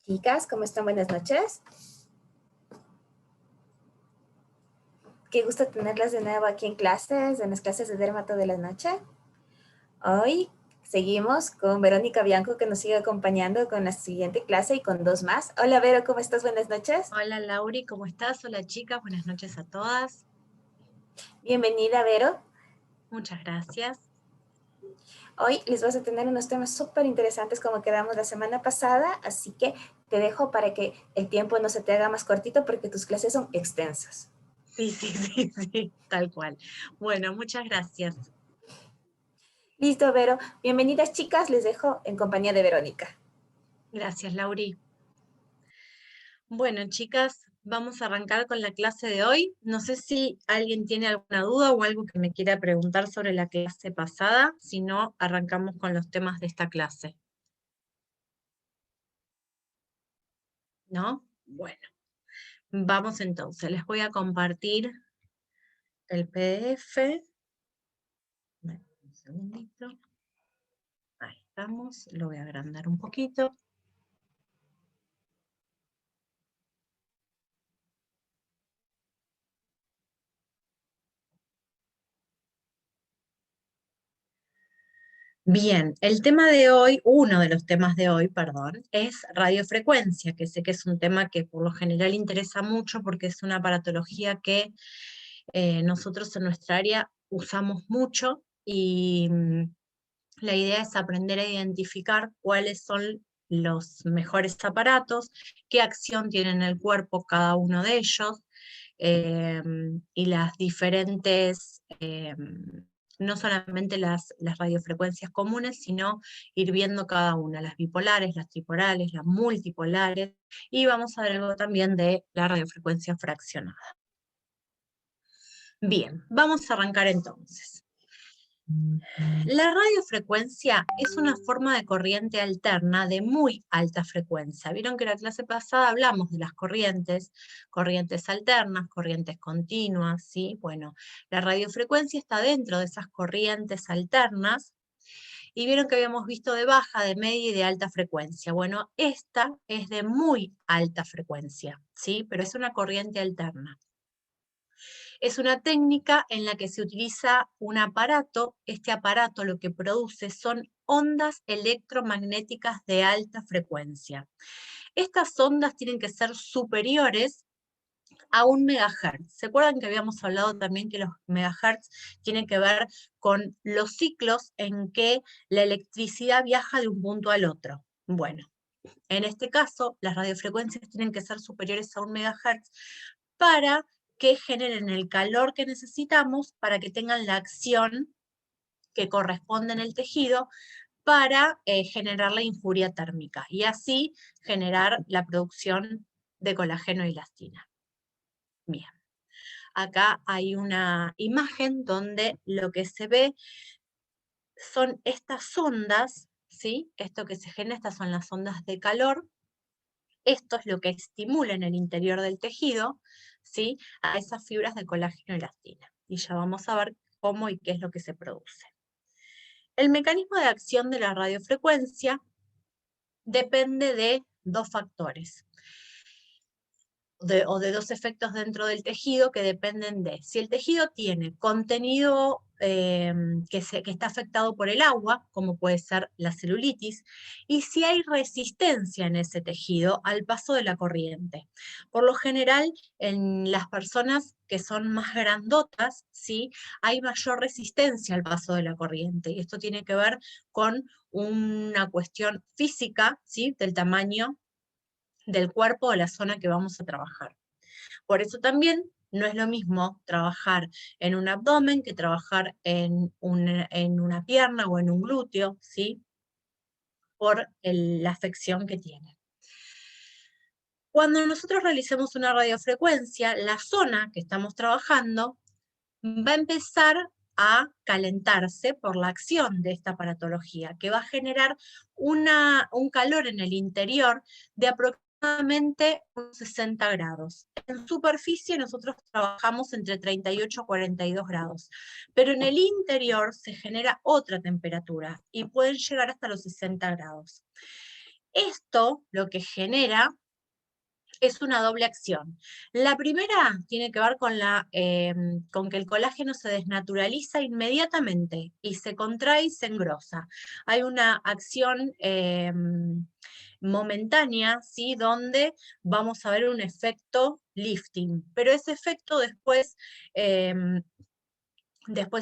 Chicas, ¿cómo están? Buenas noches. Qué gusto tenerlas de nuevo aquí en las clases de Dermato de la noche. Hoy seguimos con Verónica Bianco, que nos sigue acompañando con la siguiente clase y con dos más. Hola, Vero, ¿cómo estás? Buenas noches. Hola, Lauri, ¿cómo estás? Hola, chicas, buenas noches a todas. Bienvenida, Vero. Muchas gracias. Hoy les vas a tener unos temas súper interesantes como quedamos la semana pasada, así que te dejo para que el tiempo no se te haga más cortito porque tus clases son extensas. Sí, tal cual. Bueno, muchas gracias. Listo, Vero. Bienvenidas, chicas. Les dejo en compañía de Verónica. Gracias, Lauri. Bueno, chicas, vamos a arrancar con la clase de hoy. No sé si alguien tiene alguna duda o algo que me quiera preguntar sobre la clase pasada. Si no, arrancamos con los temas de esta clase. ¿No? Bueno, vamos entonces. Les voy a compartir el PDF. Un segundito. Ahí estamos. Lo voy a agrandar un poquito. Bien, el tema de hoy, uno de los temas de hoy, perdón, es radiofrecuencia, que sé que es un tema que por lo general interesa mucho porque es una aparatología que nosotros en nuestra área usamos mucho y la idea es aprender a identificar cuáles son los mejores aparatos, qué acción tiene en el cuerpo cada uno de ellos, y las diferentes, no solamente las radiofrecuencias comunes, sino ir viendo cada una, las bipolares, las tripolares, las multipolares, y vamos a ver algo también de la radiofrecuencia fraccionada. Bien, vamos a arrancar entonces. La radiofrecuencia es una forma de corriente alterna de muy alta frecuencia. Vieron que en la clase pasada hablamos de las corrientes alternas, corrientes continuas, ¿sí? Bueno, la radiofrecuencia está dentro de esas corrientes alternas y vieron que habíamos visto de baja, de media y de alta frecuencia. Bueno, esta es de muy alta frecuencia, ¿sí? Pero es una corriente alterna. Es una técnica en la que se utiliza un aparato. Este aparato lo que produce son ondas electromagnéticas de alta frecuencia. Estas ondas tienen que ser superiores a 1 megahertz. ¿Se acuerdan que habíamos hablado también que los megahertz tienen que ver con los ciclos en que la electricidad viaja de un punto al otro? Bueno, en este caso, las radiofrecuencias tienen que ser superiores a 1 megahertz para que generen el calor que necesitamos para que tengan la acción que corresponde en el tejido para generar la infuria térmica y así generar la producción de colágeno y elastina. Bien, acá hay una imagen donde lo que se ve son estas ondas, ¿sí? Esto que se genera, estas son las ondas de calor. Esto es lo que estimula en el interior del tejido, ¿sí? A esas fibras de colágeno y elastina. Y ya vamos a ver cómo y qué es lo que se produce. El mecanismo de acción de la radiofrecuencia depende de dos factores, o de dos efectos dentro del tejido que dependen de si el tejido tiene contenido que está afectado por el agua, como puede ser la celulitis, y si hay resistencia en ese tejido al paso de la corriente. Por lo general, en las personas que son más grandotas, ¿sí?, hay mayor resistencia al paso de la corriente, y esto tiene que ver con una cuestión física, ¿sí?, del tamaño del cuerpo o de la zona que vamos a trabajar. Por eso también no es lo mismo trabajar en un abdomen que trabajar en una pierna o en un glúteo, ¿sí?, por la afección que tiene. Cuando nosotros realicemos una radiofrecuencia, la zona que estamos trabajando va a empezar a calentarse por la acción de esta aparatología, que va a generar un calor en el interior de aproximadamente unos 60 grados. En superficie nosotros trabajamos entre 38 a 42 grados, pero en el interior se genera otra temperatura y pueden llegar hasta los 60 grados. Esto lo que genera es una doble acción. La primera tiene que ver con que el colágeno se desnaturaliza inmediatamente y se contrae y se engrosa. Hay una acción momentánea, ¿sí?, donde vamos a ver un efecto lifting, pero ese efecto después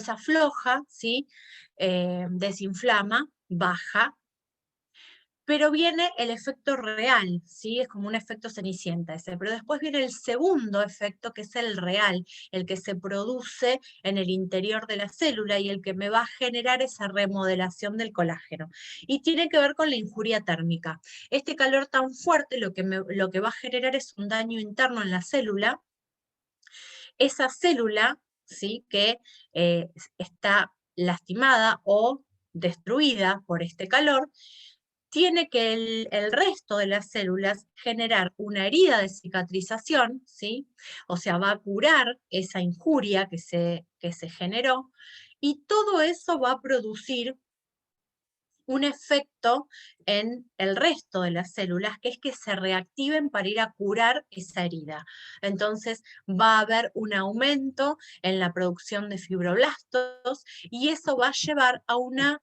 afloja, ¿sí?, desinflama, baja, pero viene el efecto real, ¿sí? Es como un efecto Cenicienta ese, pero después viene el segundo efecto, que es el real, el que se produce en el interior de la célula y el que me va a generar esa remodelación del colágeno. Y tiene que ver con la injuria térmica. Este calor tan fuerte lo que va a generar es un daño interno en la célula. Esa célula, ¿sí?, que está lastimada o destruida por este calor, tiene que el resto de las células generar una herida de cicatrización, ¿sí? O sea, va a curar esa injuria que se generó, y todo eso va a producir un efecto en el resto de las células, que es que se reactiven para ir a curar esa herida. Entonces va a haber un aumento en la producción de fibroblastos y eso va a llevar a una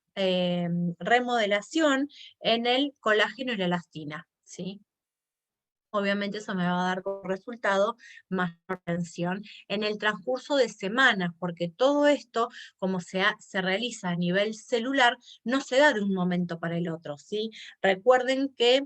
remodelación en el colágeno y la elastina, ¿sí? Obviamente eso me va a dar como resultado mayor tensión en el transcurso de semanas, porque todo esto, como se realiza a nivel celular, no se da de un momento para el otro, ¿sí? Recuerden que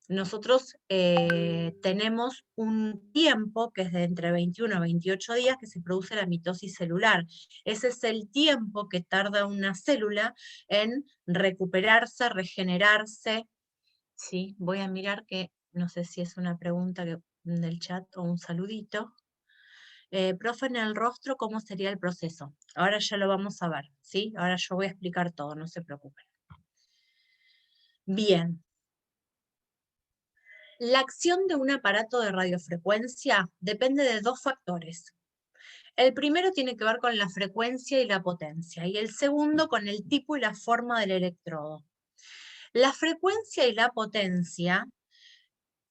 nosotros tenemos un tiempo que es de entre 21 a 28 días que se produce la mitosis celular. Ese es el tiempo que tarda una célula en recuperarse, regenerarse, ¿sí? Voy a mirar que no sé si es una pregunta del chat o un saludito. Profe, en el rostro, ¿cómo sería el proceso? Ahora ya lo vamos a ver, ¿sí? Ahora yo voy a explicar todo, no se preocupen. Bien. La acción de un aparato de radiofrecuencia depende de dos factores. El primero tiene que ver con la frecuencia y la potencia, y el segundo con el tipo y la forma del electrodo. La frecuencia y la potencia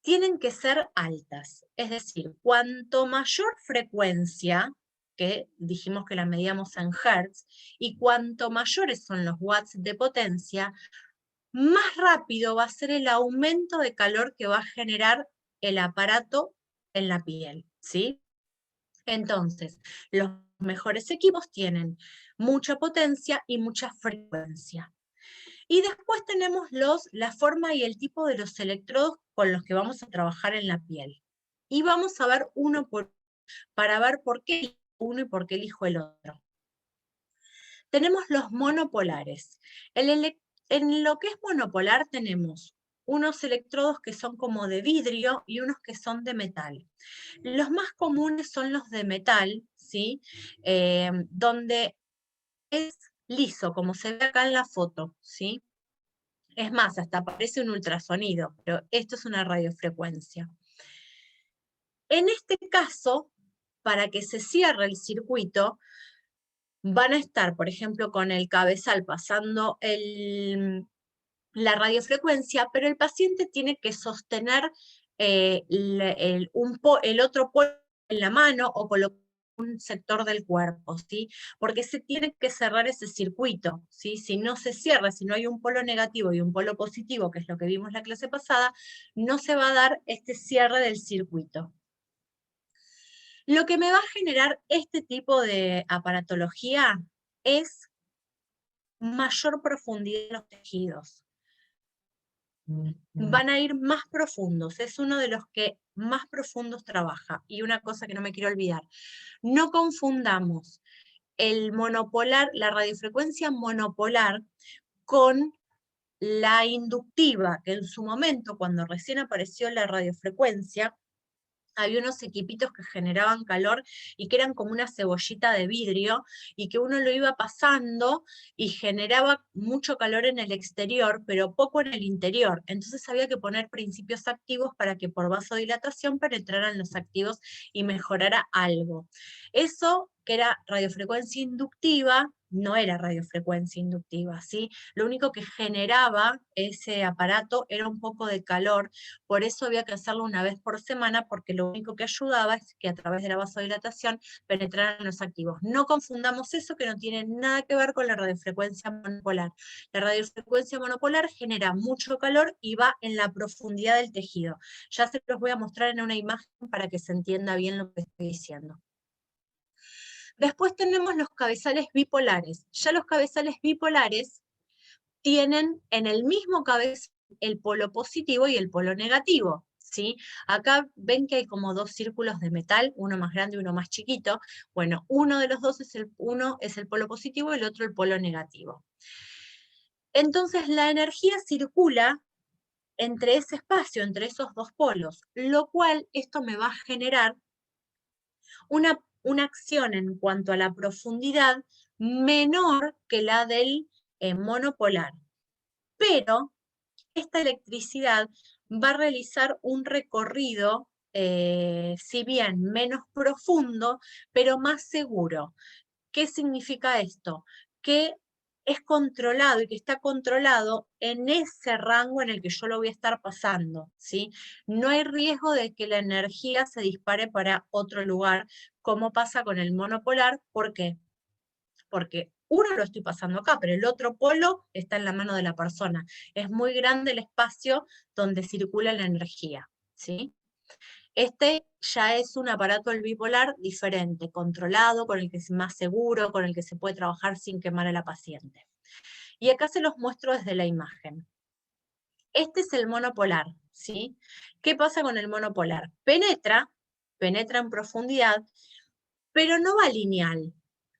tienen que ser altas, es decir, cuanto mayor frecuencia, que dijimos que la medíamos en hertz, y cuanto mayores son los watts de potencia, más rápido va a ser el aumento de calor que va a generar el aparato en la piel, ¿sí? Entonces, los mejores equipos tienen mucha potencia y mucha frecuencia. Y después tenemos la forma y el tipo de los electrodos con los que vamos a trabajar en la piel. Y vamos a ver para ver por qué elijo uno y por qué elijo el otro. Tenemos los monopolares. En lo que es monopolar tenemos unos electrodos que son como de vidrio y unos que son de metal. Los más comunes son los de metal, ¿sí? Donde es liso, como se ve acá en la foto, ¿sí? Es más, hasta aparece un ultrasonido, pero esto es una radiofrecuencia. En este caso, para que se cierre el circuito, van a estar, por ejemplo, con el cabezal pasando la radiofrecuencia, pero el paciente tiene que sostener el otro polo en la mano o colocar un sector del cuerpo, ¿sí? Porque se tiene que cerrar ese circuito, ¿sí? Si no se cierra, si no hay un polo negativo y un polo positivo, que es lo que vimos la clase pasada, no se va a dar este cierre del circuito. Lo que me va a generar este tipo de aparatología es mayor profundidad en los tejidos. Van a ir más profundos, es uno de los que más profundos trabaja. Y una cosa que no me quiero olvidar, no confundamos el monopolar, la radiofrecuencia monopolar con la inductiva, que en su momento, cuando recién apareció la radiofrecuencia, había unos equipitos que generaban calor y que eran como una cebollita de vidrio y que uno lo iba pasando y generaba mucho calor en el exterior, pero poco en el interior. Entonces había que poner principios activos para que por vasodilatación penetraran los activos y mejorara algo. Eso, que era radiofrecuencia inductiva, no era radiofrecuencia inductiva, ¿sí? Lo único que generaba ese aparato era un poco de calor, por eso había que hacerlo una vez por semana, porque lo único que ayudaba es que a través de la vasodilatación penetraran los activos. No confundamos eso, que no tiene nada que ver con la radiofrecuencia monopolar. La radiofrecuencia monopolar genera mucho calor y va en la profundidad del tejido. Ya se los voy a mostrar en una imagen para que se entienda bien lo que estoy diciendo. Después tenemos los cabezales bipolares. Ya los cabezales bipolares tienen en el mismo cabezal el polo positivo y el polo negativo, ¿sí? Acá ven que hay como dos círculos de metal, uno más grande y uno más chiquito. Bueno, uno de los dos uno es el polo positivo y el otro el polo negativo. Entonces la energía circula entre ese espacio, entre esos dos polos, lo cual esto me va a generar una acción en cuanto a la profundidad menor que la del monopolar. Pero esta electricidad va a realizar un recorrido, si bien menos profundo, pero más seguro. ¿Qué significa esto? Que es controlado y que está controlado en ese rango en el que yo lo voy a estar pasando, ¿sí? No hay riesgo de que la energía se dispare para otro lugar, como pasa con el monopolar. ¿Por qué? Porque uno lo estoy pasando acá, pero el otro polo está en la mano de la persona. Es muy grande el espacio donde circula la energía, ¿sí? Este ya es un aparato el bipolar diferente, controlado, con el que es más seguro, con el que se puede trabajar sin quemar a la paciente. Y acá se los muestro desde la imagen. Este es el monopolar, ¿sí? ¿Qué pasa con el monopolar? Penetra en profundidad, pero no va lineal.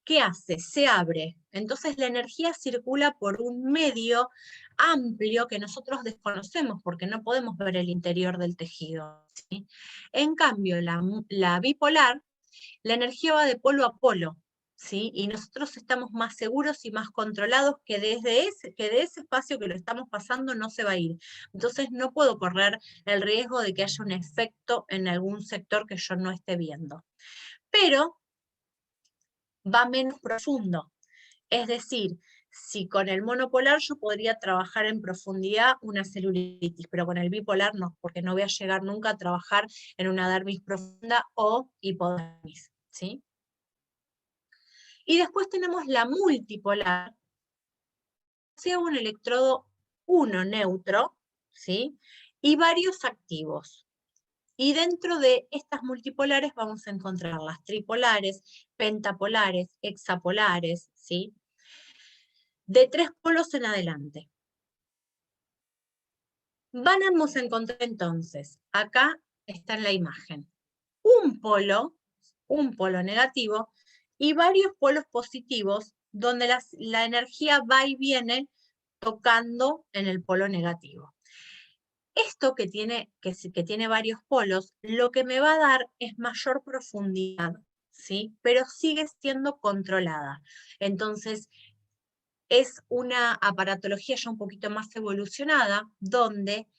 ¿Qué hace? Se abre. Entonces la energía circula por un medio amplio que nosotros desconocemos porque no podemos ver el interior del tejido, ¿sí? En cambio, la bipolar, la energía va de polo a polo, ¿sí? Y nosotros estamos más seguros y más controlados que de ese espacio que lo estamos pasando no se va a ir. Entonces no puedo correr el riesgo de que haya un efecto en algún sector que yo no esté viendo. Pero va menos profundo. Es decir, si con el monopolar yo podría trabajar en profundidad una celulitis, pero con el bipolar no, porque no voy a llegar nunca a trabajar en una dermis profunda o hipodermis, ¿sí? Y después tenemos la multipolar, sea un electrodo 1 neutro, ¿sí? Y varios activos. Y dentro de estas multipolares vamos a encontrar las tripolares, pentapolares, hexapolares, ¿sí? De 3 polos en adelante. Vamos a encontrar entonces, acá está en la imagen, un polo negativo, y varios polos positivos, donde la energía va y viene tocando en el polo negativo. Esto que tiene varios polos, lo que me va a dar es mayor profundidad, ¿sí? Pero sigue siendo controlada. Entonces, es una aparatología ya un poquito más evolucionada, donde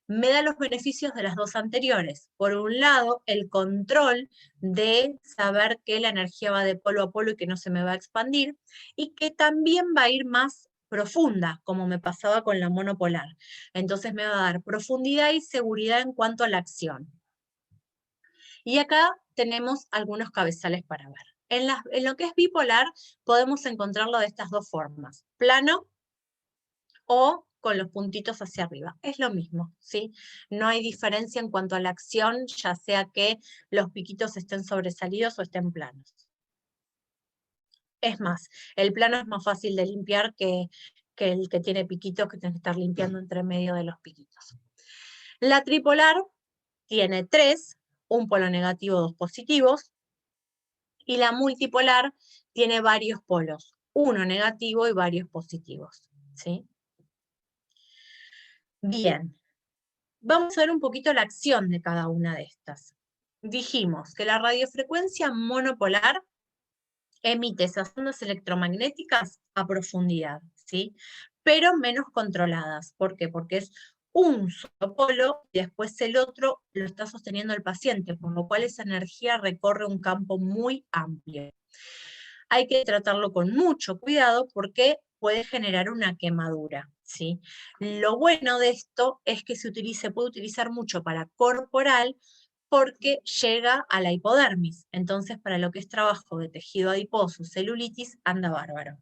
me da los beneficios de las dos anteriores. Por un lado, el control de saber que la energía va de polo a polo y que no se me va a expandir, y que también va a ir más profunda, como me pasaba con la monopolar. Entonces me va a dar profundidad y seguridad en cuanto a la acción. Y acá tenemos algunos cabezales para ver. En lo que es bipolar podemos encontrarlo de estas dos formas, plano o con los puntitos hacia arriba. Es lo mismo, ¿sí? No hay diferencia en cuanto a la acción, ya sea que los piquitos estén sobresalidos o estén planos. Es más, el plano es más fácil de limpiar que el que tiene piquitos, que tienes que estar limpiando entre medio de los piquitos. La tripolar tiene 3, un polo negativo, 2 positivos, y la multipolar tiene varios polos, uno negativo y varios positivos, ¿sí? Bien, vamos a ver un poquito la acción de cada una de estas. Dijimos que la radiofrecuencia monopolar emite esas ondas electromagnéticas a profundidad, ¿sí? Pero menos controladas. ¿Por qué? Porque es un solo polo y después el otro lo está sosteniendo el paciente, por lo cual esa energía recorre un campo muy amplio. Hay que tratarlo con mucho cuidado porque puede generar una quemadura, ¿sí? Lo bueno de esto es que se puede utilizar mucho para corporal, porque llega a la hipodermis. Entonces, para lo que es trabajo de tejido adiposo, celulitis, anda bárbaro.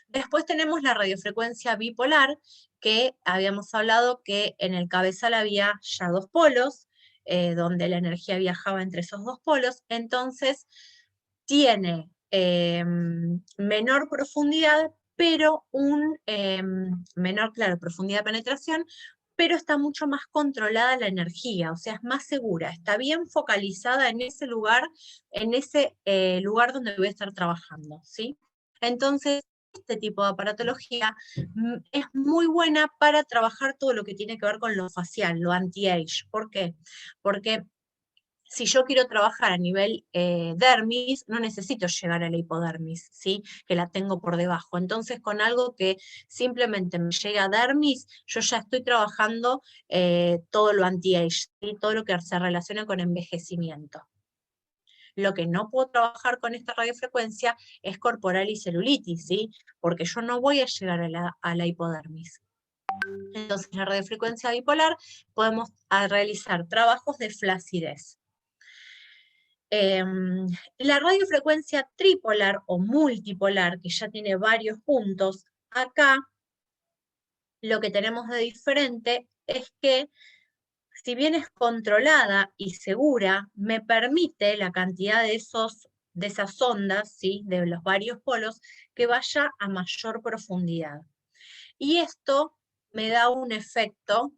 Después tenemos la radiofrecuencia bipolar, que habíamos hablado que en el cabezal había ya 2 polos, donde la energía viajaba entre esos 2 polos, entonces tiene menor profundidad, pero menor, claro, profundidad de penetración, pero está mucho más controlada la energía, o sea, es más segura, está bien focalizada en ese lugar donde voy a estar trabajando, ¿sí? Entonces, este tipo de aparatología es muy buena para trabajar todo lo que tiene que ver con lo facial, lo anti-age. ¿Por qué? Porque si yo quiero trabajar a nivel dermis, no necesito llegar a la hipodermis, ¿sí? Que la tengo por debajo. Entonces, con algo que simplemente me llegue a dermis, yo ya estoy trabajando todo lo anti-age, ¿sí? Todo lo que se relaciona con envejecimiento. Lo que no puedo trabajar con esta radiofrecuencia es corporal y celulitis, ¿sí? Porque yo no voy a llegar a la hipodermis. Entonces, en la radiofrecuencia bipolar podemos realizar trabajos de flacidez. La radiofrecuencia tripolar o multipolar, que ya tiene varios puntos, acá lo que tenemos de diferente es que, si bien es controlada y segura, me permite la cantidad de esas ondas, ¿sí? De los varios polos, que vaya a mayor profundidad. Y esto me da un efecto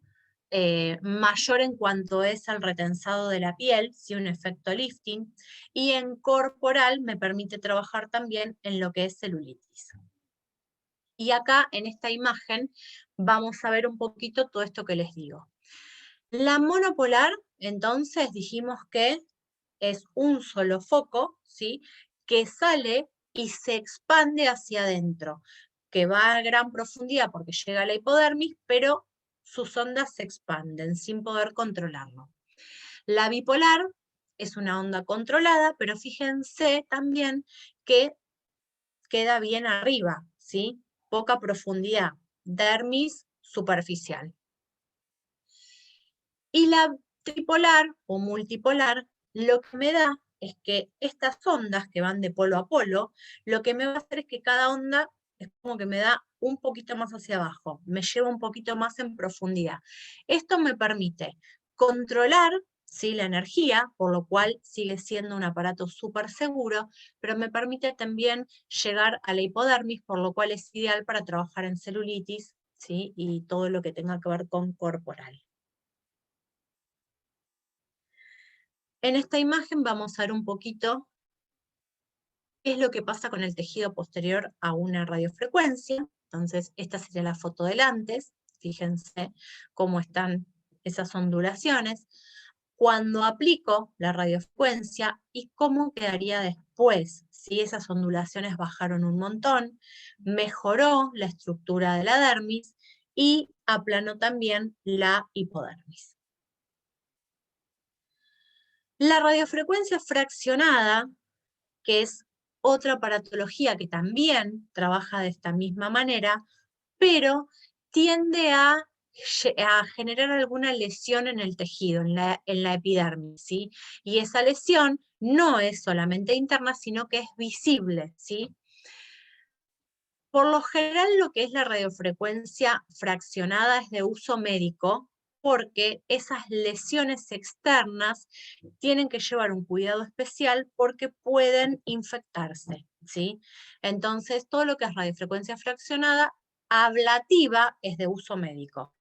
mayor en cuanto es al retensado de la piel, ¿sí? Un efecto lifting, y en corporal me permite trabajar también en lo que es celulitis. Y acá en esta imagen vamos a ver un poquito todo esto que les digo. La monopolar, entonces, dijimos que es un solo foco, ¿sí? Que sale y se expande hacia adentro, que va a gran profundidad porque llega a la hipodermis, pero sus ondas se expanden sin poder controlarlo. La bipolar es una onda controlada, pero fíjense también que queda bien arriba, ¿sí? Poca profundidad, dermis superficial. Y la tripolar o multipolar, lo que me da es que estas ondas que van de polo a polo, lo que me va a hacer es que cada onda es como que me da un poquito más hacia abajo, me lleva un poquito más en profundidad. Esto me permite controlar, ¿sí? La energía, por lo cual sigue siendo un aparato súper seguro, pero me permite también llegar a la hipodermis, por lo cual es ideal para trabajar en celulitis, ¿sí? Y todo lo que tenga que ver con corporal. En esta imagen vamos a ver un poquito qué es lo que pasa con el tejido posterior a una radiofrecuencia. Entonces, esta sería la foto del antes. Fíjense cómo están esas ondulaciones. Cuando aplico la radiofrecuencia y cómo quedaría después, si esas ondulaciones bajaron un montón, mejoró la estructura de la dermis y aplanó también la hipodermis. La radiofrecuencia fraccionada, que es otra aparatología que también trabaja de esta misma manera, pero tiende a a generar alguna lesión en el tejido, en la epidermis, ¿sí? Y esa lesión no es solamente interna, sino que es visible, ¿sí? Por lo general, lo que es la radiofrecuencia fraccionada es de uso médico, porque esas lesiones externas tienen que llevar un cuidado especial porque pueden infectarse, ¿sí? Entonces, todo lo que es radiofrecuencia fraccionada, ablativa, es de uso médico.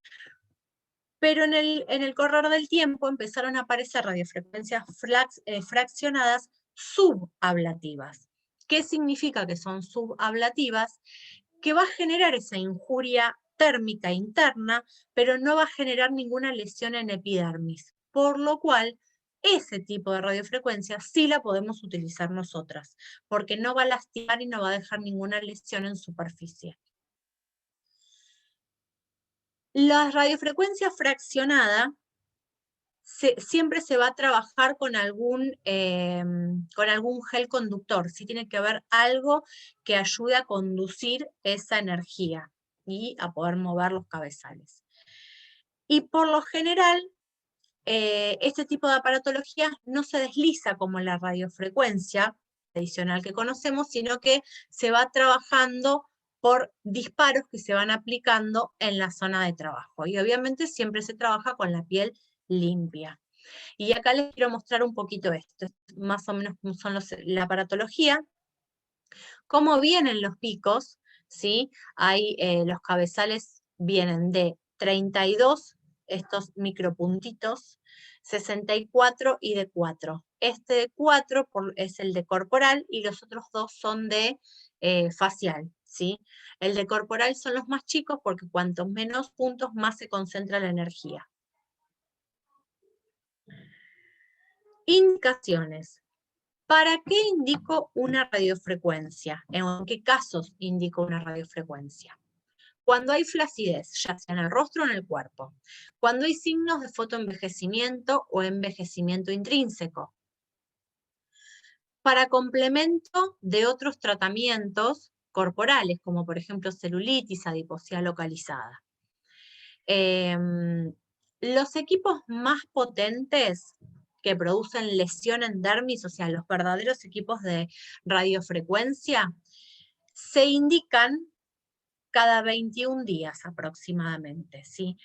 Pero en el correr del tiempo empezaron a aparecer radiofrecuencias fraccionadas subablativas. ¿Qué significa que son subablativas? Que va a generar esa injuria térmica interna, pero no va a generar ninguna lesión en epidermis, por lo cual ese tipo de radiofrecuencia sí la podemos utilizar nosotras, porque no va a lastimar y no va a dejar ninguna lesión en superficie. La radiofrecuencia fraccionada siempre se va a trabajar con algún gel conductor, sí tiene que haber algo que ayude a conducir esa energía y a poder mover los cabezales. Y por lo general, este tipo de aparatología no se desliza como la radiofrecuencia tradicional que conocemos, sino que se va trabajando por disparos que se van aplicando en la zona de trabajo. Y obviamente siempre se trabaja con la piel limpia. Y acá les quiero mostrar un poquito esto, más o menos cómo son la aparatología, cómo vienen los picos, ¿sí? Hay, los cabezales vienen de 32, estos micropuntitos, 64 y de 4. Este de 4 es el de corporal y los otros dos son de facial, ¿sí? El de corporal son los más chicos porque cuantos menos puntos más se concentra la energía. Indicaciones. ¿Para qué indico una radiofrecuencia? ¿En qué casos indico una radiofrecuencia? Cuando hay flacidez, ya sea en el rostro o en el cuerpo. Cuando hay signos de fotoenvejecimiento o envejecimiento intrínseco. Para complemento de otros tratamientos corporales, como por ejemplo celulitis, adiposidad localizada. Los equipos más potentes que producen lesión en dermis, o sea, los verdaderos equipos de radiofrecuencia, se indican cada 21 días aproximadamente, ¿sí?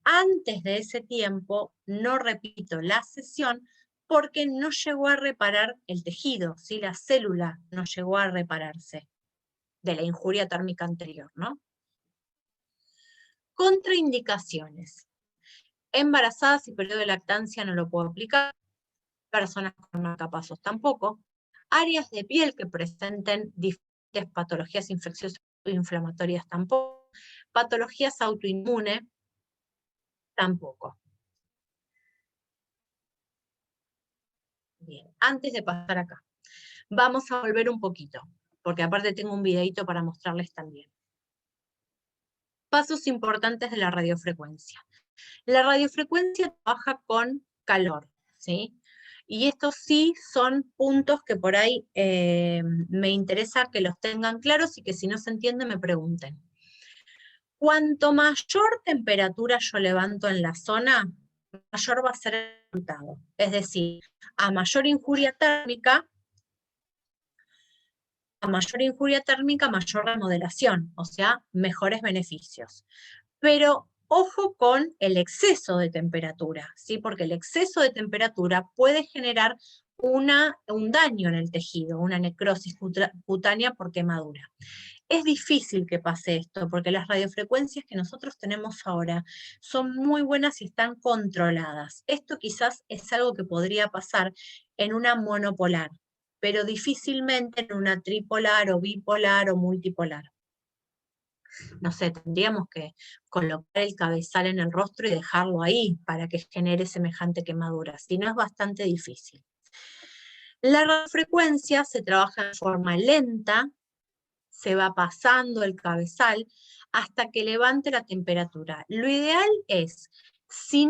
Antes de ese tiempo, no repito la sesión porque no llegó a reparar el tejido, ¿sí? La célula no llegó a repararse de la injuria térmica anterior, ¿no? Contraindicaciones. Embarazadas y periodo de lactancia no lo puedo aplicar, personas con marcapasos tampoco, áreas de piel que presenten diferentes patologías infecciosas o inflamatorias tampoco, patologías autoinmunes tampoco. Bien, antes de pasar acá, vamos a volver un poquito, porque aparte tengo un videito para mostrarles también. Pasos importantes de la radiofrecuencia. La radiofrecuencia trabaja con calor, ¿sí? Y estos sí son puntos que por ahí me interesa que los tengan claros y que si no se entiende me pregunten. Cuanto mayor temperatura yo levanto en la zona, mayor va a ser el resultado. Es decir, a mayor injuria térmica, mayor remodelación, o sea, mejores beneficios. Pero ojo con el exceso de temperatura, ¿sí? Porque el exceso de temperatura puede generar un daño en el tejido, una necrosis cutánea por quemadura. Es difícil que pase esto, porque las radiofrecuencias que nosotros tenemos ahora son muy buenas y están controladas. Esto quizás es algo que podría pasar en una monopolar, pero difícilmente en una tripolar o bipolar o multipolar. No sé, tendríamos que colocar el cabezal en el rostro y dejarlo ahí para que genere semejante quemadura, si no es bastante difícil. La radiofrecuencia se trabaja de forma lenta, se va pasando el cabezal hasta que levante la temperatura. Lo ideal es Si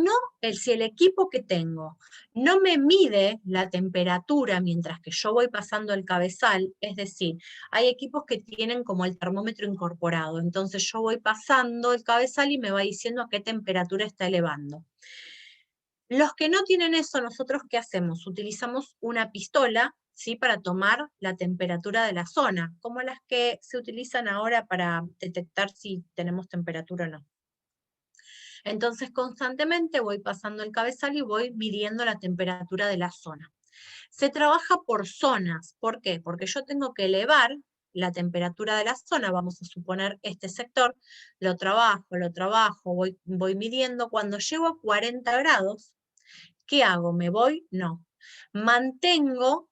el equipo que tengo no me mide la temperatura mientras que yo voy pasando el cabezal, es decir, hay equipos que tienen como el termómetro incorporado, entonces yo voy pasando el cabezal y me va diciendo a qué temperatura está elevando. Los que no tienen eso, ¿nosotros qué hacemos? Utilizamos una pistola, ¿sí? Para tomar la temperatura de la zona, como las que se utilizan ahora para detectar si tenemos temperatura o no. Entonces constantemente voy pasando el cabezal y voy midiendo la temperatura de la zona. Se trabaja por zonas. ¿Por qué? Porque yo tengo que elevar la temperatura de la zona, vamos a suponer este sector, lo trabajo, voy midiendo. Cuando llego a 40 grados, ¿qué hago? ¿Me voy? No. Mantengo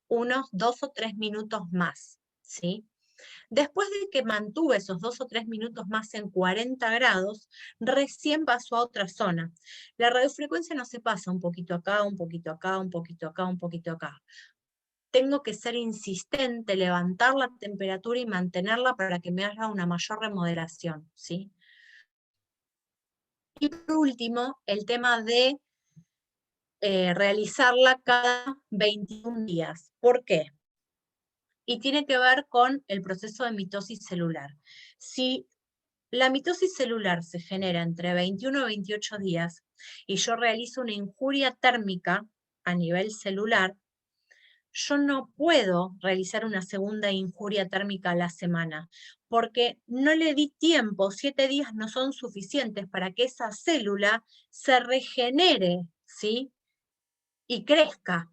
unos 2 o 3 minutos más, ¿sí? Después de que mantuve esos 2 o 3 minutos más en 40 grados, recién pasó a otra zona. La radiofrecuencia no se pasa un poquito acá, un poquito acá, un poquito acá, un poquito acá. Tengo que ser insistente, levantar la temperatura y mantenerla para que me haga una mayor remodelación, ¿sí? Y por último, el tema de realizarla cada 21 días. ¿Por qué? Y tiene que ver con el proceso de mitosis celular. Si la mitosis celular se genera entre 21 y 28 días y yo realizo una injuria térmica a nivel celular, yo no puedo realizar una segunda injuria térmica a la semana, porque no le di tiempo, 7 días no son suficientes para que esa célula se regenere, ¿sí? Y crezca.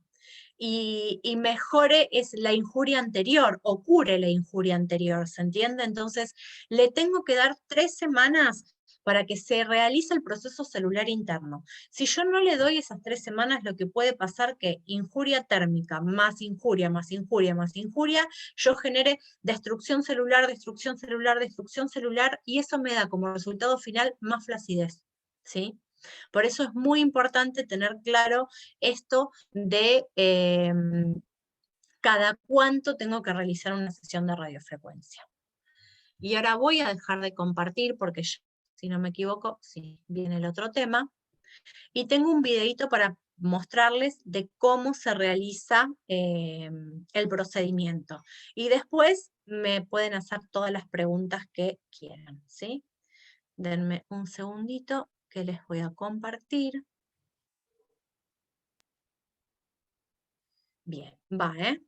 Y mejore es la injuria anterior, o cure la injuria anterior, ¿se entiende? Entonces, le tengo que dar 3 semanas para que se realice el proceso celular interno. Si yo no le doy esas 3 semanas, lo que puede pasar que injuria térmica, más injuria, más injuria, más injuria, yo genere destrucción celular, destrucción celular, destrucción celular, y eso me da como resultado final más flacidez, ¿sí? Por eso es muy importante tener claro esto de cada cuánto tengo que realizar una sesión de radiofrecuencia. Y ahora voy a dejar de compartir porque, si no me equivoco, sí, viene el otro tema. Y tengo un videito para mostrarles de cómo se realiza el procedimiento. Y después me pueden hacer todas las preguntas que quieran, ¿sí? Denme un segundito que les voy a compartir. Bien, va, ¿eh?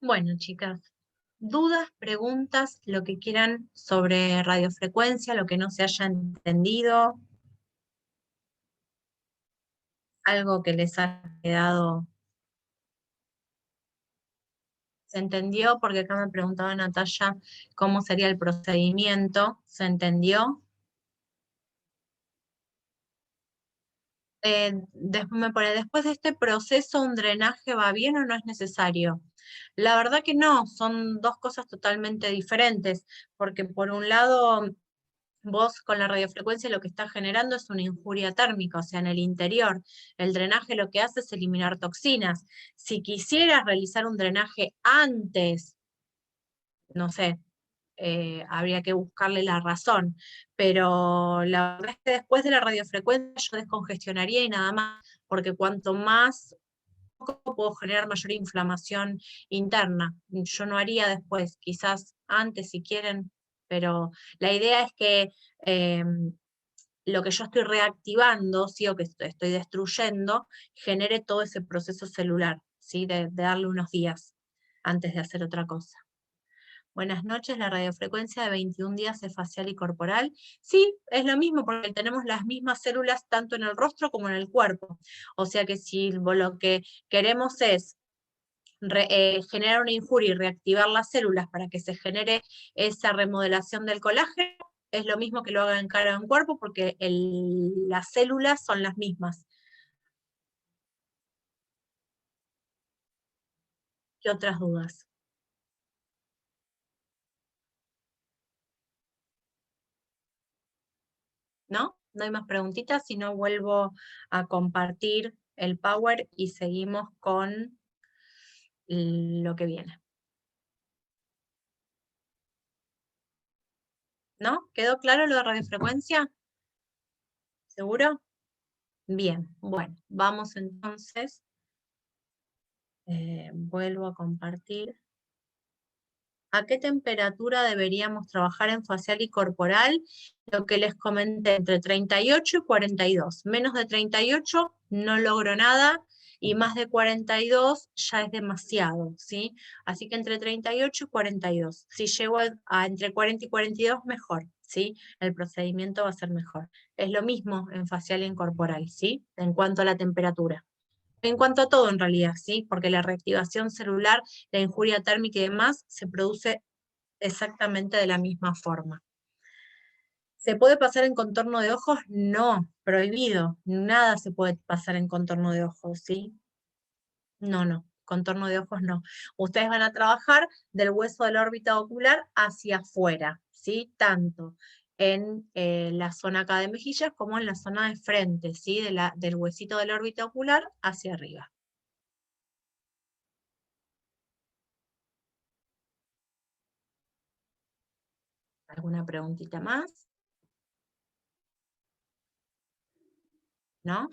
Bueno, chicas, dudas, preguntas, lo que quieran sobre radiofrecuencia, lo que no se haya entendido, algo que les haya quedado. ¿Se entendió? Porque acá me preguntaba Natalia cómo sería el procedimiento. ¿Se entendió? Me pone, después de este proceso, ¿un drenaje va bien o no es necesario? La verdad que no, son dos cosas totalmente diferentes, porque por un lado, vos con la radiofrecuencia lo que estás generando es una injuria térmica, o sea, en el interior. El drenaje lo que hace es eliminar toxinas. Si quisieras realizar un drenaje antes, no sé, habría que buscarle la razón, pero la verdad es que después de la radiofrecuencia yo descongestionaría y nada más, porque cuanto más puedo generar mayor inflamación interna. Yo no haría después, quizás antes si quieren, pero la idea es que lo que yo estoy reactivando, ¿sí? O que estoy destruyendo, genere todo ese proceso celular, ¿sí? De darle unos días antes de hacer otra cosa. Buenas noches, la radiofrecuencia de 21 días es facial y corporal. Sí, es lo mismo porque tenemos las mismas células tanto en el rostro como en el cuerpo. O sea que si lo que queremos es generar una injuria y reactivar las células para que se genere esa remodelación del colágeno, es lo mismo que lo haga en cara o en cuerpo porque las células son las mismas. ¿Qué otras dudas? ¿No? No hay más preguntitas, si no vuelvo a compartir el Power y seguimos con lo que viene. ¿No? ¿Quedó claro lo de radiofrecuencia? ¿Seguro? Bien, bueno, vamos entonces. Vuelvo a compartir. ¿A qué temperatura deberíamos trabajar en facial y corporal? Lo que les comenté, entre 38 y 42. Menos de 38 no logro nada y más de 42 ya es demasiado, ¿sí? Así que entre 38 y 42. Si llego a entre 40 y 42, mejor, ¿sí? El procedimiento va a ser mejor. Es lo mismo en facial y en corporal, ¿sí? En cuanto a la temperatura. En cuanto a todo en realidad, ¿sí? Porque la reactivación celular, la injuria térmica y demás se produce exactamente de la misma forma. ¿Se puede pasar en contorno de ojos? No, prohibido. Nada se puede pasar en contorno de ojos, ¿sí? No, contorno de ojos no. Ustedes van a trabajar del hueso de la órbita ocular hacia afuera, ¿sí? Tanto en la zona acá de mejillas como en la zona de frente, ¿sí? Del huesito de la órbita ocular hacia arriba. ¿Alguna preguntita más? ¿No?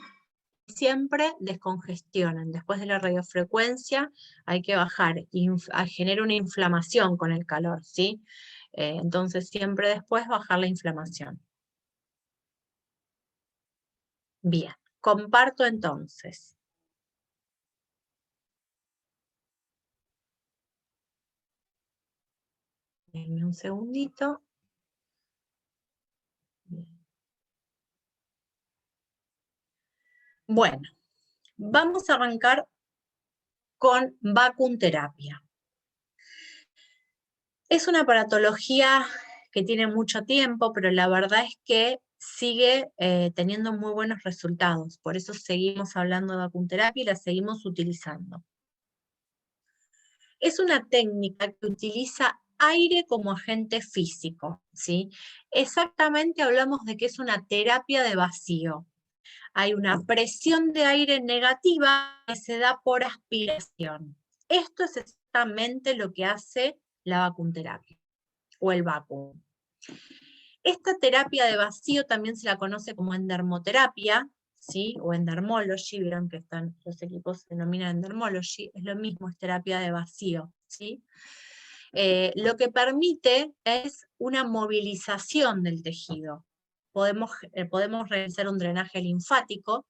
Siempre descongestionan. Después de la radiofrecuencia hay que bajar, genera una inflamación con el calor, ¿sí? Entonces siempre después bajar la inflamación. Bien, comparto entonces. Denme un segundito. Bueno, vamos a arrancar con vacunterapia. Es una aparatología que tiene mucho tiempo, pero la verdad es que sigue teniendo muy buenos resultados. Por eso seguimos hablando de vacunterapia y la seguimos utilizando. Es una técnica que utiliza aire como agente físico, ¿sí? Exactamente hablamos de que es una terapia de vacío. Hay una presión de aire negativa que se da por aspiración. Esto es exactamente lo que hace la vacunterapia o el vacuum. Esta terapia de vacío también se la conoce como endermoterapia, ¿sí? O endermology, vieron que están, los equipos se denominan endermology, es lo mismo, es terapia de vacío, ¿sí? Lo que permite es una movilización del tejido. Podemos realizar un drenaje linfático,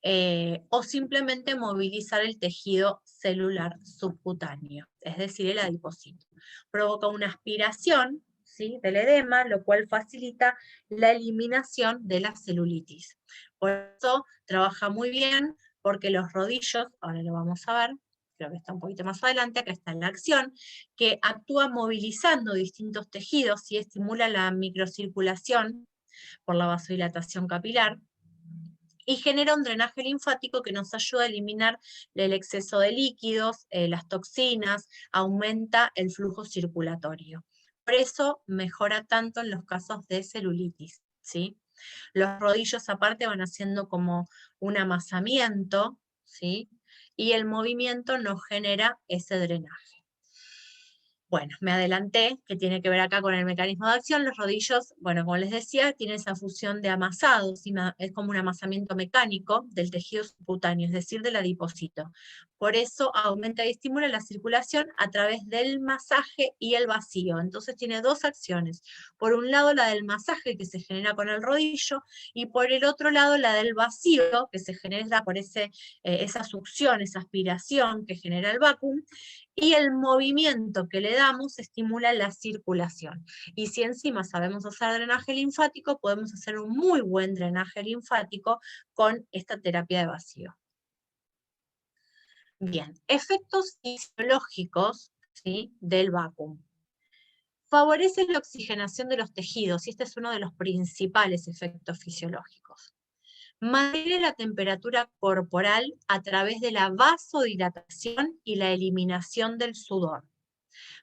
o simplemente movilizar el tejido celular subcutáneo, es decir, el adipocito. Provoca una aspiración, ¿sí?, del edema, lo cual facilita la eliminación de la celulitis. Por eso trabaja muy bien, porque los rodillos, ahora lo vamos a ver, creo que está un poquito más adelante, acá está la acción, que actúa movilizando distintos tejidos y estimula la microcirculación por la vasodilatación capilar, y genera un drenaje linfático que nos ayuda a eliminar el exceso de líquidos, las toxinas, aumenta el flujo circulatorio. Por eso mejora tanto en los casos de celulitis, ¿sí? Los rodillos aparte van haciendo como un amasamiento, ¿sí? Y el movimiento nos genera ese drenaje. Bueno, me adelanté, que tiene que ver acá con el mecanismo de acción. Los rodillos, bueno, como les decía, tienen esa función de amasado, es como un amasamiento mecánico del tejido subcutáneo, es decir, del adipocito. Por eso aumenta y estimula la circulación a través del masaje y el vacío. Entonces tiene dos acciones. Por un lado la del masaje que se genera con el rodillo, y por el otro lado la del vacío que se genera por esa succión, esa aspiración que genera el vacuum, y el movimiento que le damos estimula la circulación. Y si encima sabemos hacer drenaje linfático, podemos hacer un muy buen drenaje linfático con esta terapia de vacío. Bien, efectos fisiológicos, ¿sí?, del vacuum. Favorece la oxigenación de los tejidos, y este es uno de los principales efectos fisiológicos. Mantiene la temperatura corporal a través de la vasodilatación y la eliminación del sudor,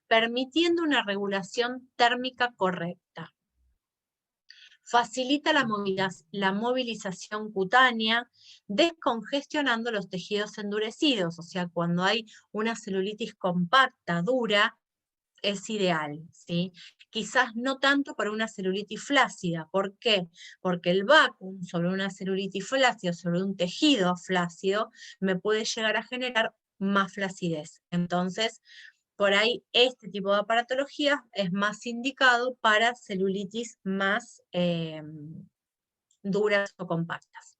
permitiendo una regulación térmica correcta. Facilita la movilización cutánea, descongestionando los tejidos endurecidos, o sea, cuando hay una celulitis compacta, dura, es ideal, ¿sí? Quizás no tanto para una celulitis flácida. ¿Por qué? Porque el vacuum sobre una celulitis flácida, sobre un tejido flácido, me puede llegar a generar más flacidez. Entonces, por ahí este tipo de aparatologías es más indicado para celulitis más duras o compactas.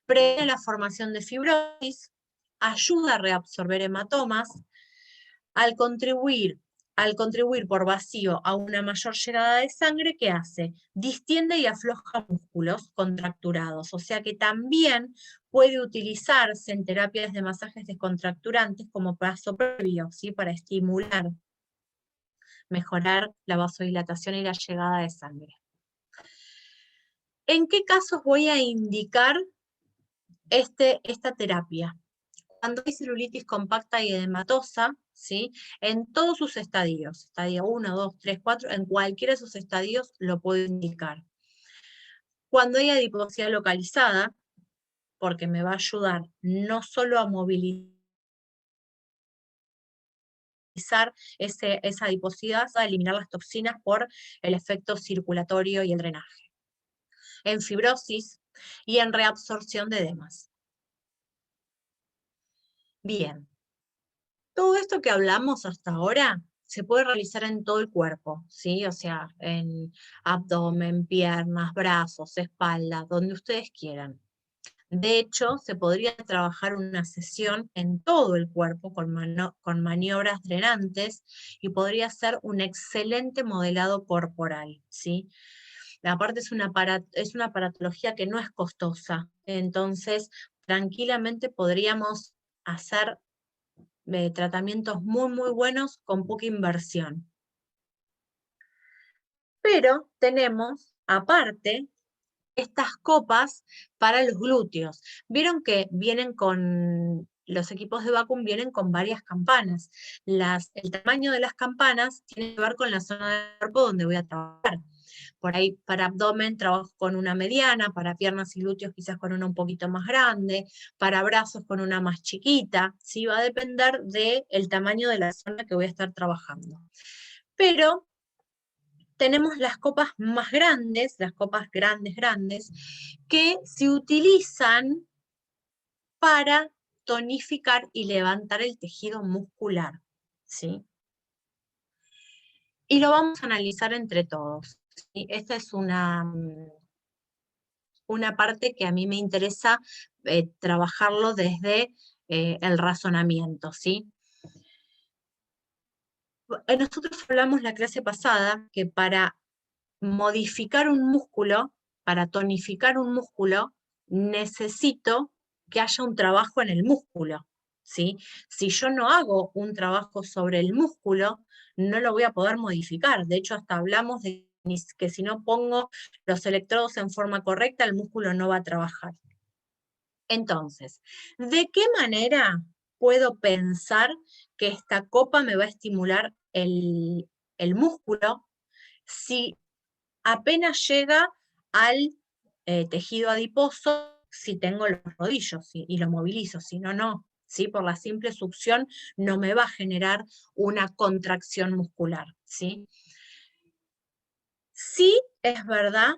Previene la formación de fibrosis, ayuda a reabsorber hematomas, al contribuir por vacío a una mayor llegada de sangre, ¿qué hace? Distiende y afloja músculos contracturados, o sea que también puede utilizarse en terapias de masajes descontracturantes como paso previo, ¿sí?, para estimular, mejorar la vasodilatación y la llegada de sangre. ¿En qué casos voy a indicar esta terapia? Cuando hay celulitis compacta y edematosa, ¿sí?, en todos sus estadios, estadio 1, 2, 3, 4, en cualquiera de esos estadios lo puedo indicar. Cuando hay adiposidad localizada, porque me va a ayudar no solo a movilizar esa adiposidad, a eliminar las toxinas por el efecto circulatorio y el drenaje. En fibrosis y en reabsorción de edemas. Bien. Todo esto que hablamos hasta ahora se puede realizar en todo el cuerpo, ¿sí? O sea, en abdomen, piernas, brazos, espalda, donde ustedes quieran. De hecho, se podría trabajar una sesión en todo el cuerpo con maniobras drenantes, y podría ser un excelente modelado corporal, ¿sí? Aparte es una aparatología que no es costosa, entonces tranquilamente podríamos hacer tratamientos muy, muy buenos con poca inversión. Pero tenemos, aparte, estas copas para los glúteos. Vieron que vienen con, los equipos de vacuum vienen con varias campanas. El tamaño de las campanas tiene que ver con la zona del cuerpo donde voy a trabajar. Por ahí para abdomen trabajo con una mediana, para piernas y glúteos quizás con una un poquito más grande, para brazos con una más chiquita, ¿sí? Va a depender del tamaño de la zona que voy a estar trabajando. Pero tenemos las copas más grandes, las copas grandes, que se utilizan para tonificar y levantar el tejido muscular, ¿sí? Y lo vamos a analizar entre todos, ¿sí? Esta es una una parte que a mí me interesa trabajarlo desde el razonamiento, ¿sí? Nosotros hablamos la clase pasada que para modificar un músculo, para tonificar un músculo, necesito que haya un trabajo en el músculo, ¿sí? Si yo no hago un trabajo sobre el músculo, no lo voy a poder modificar. De hecho, hasta hablamos de que si no pongo los electrodos en forma correcta, el músculo no va a trabajar. Entonces, ¿de qué manera puedo pensar que esta copa me va a estimular el músculo si apenas llega al tejido adiposo si tengo los rodillos y lo movilizo, si no, no. ¿Sí? Por la simple succión no me va a generar una contracción muscular. ¿Sí? Sí es verdad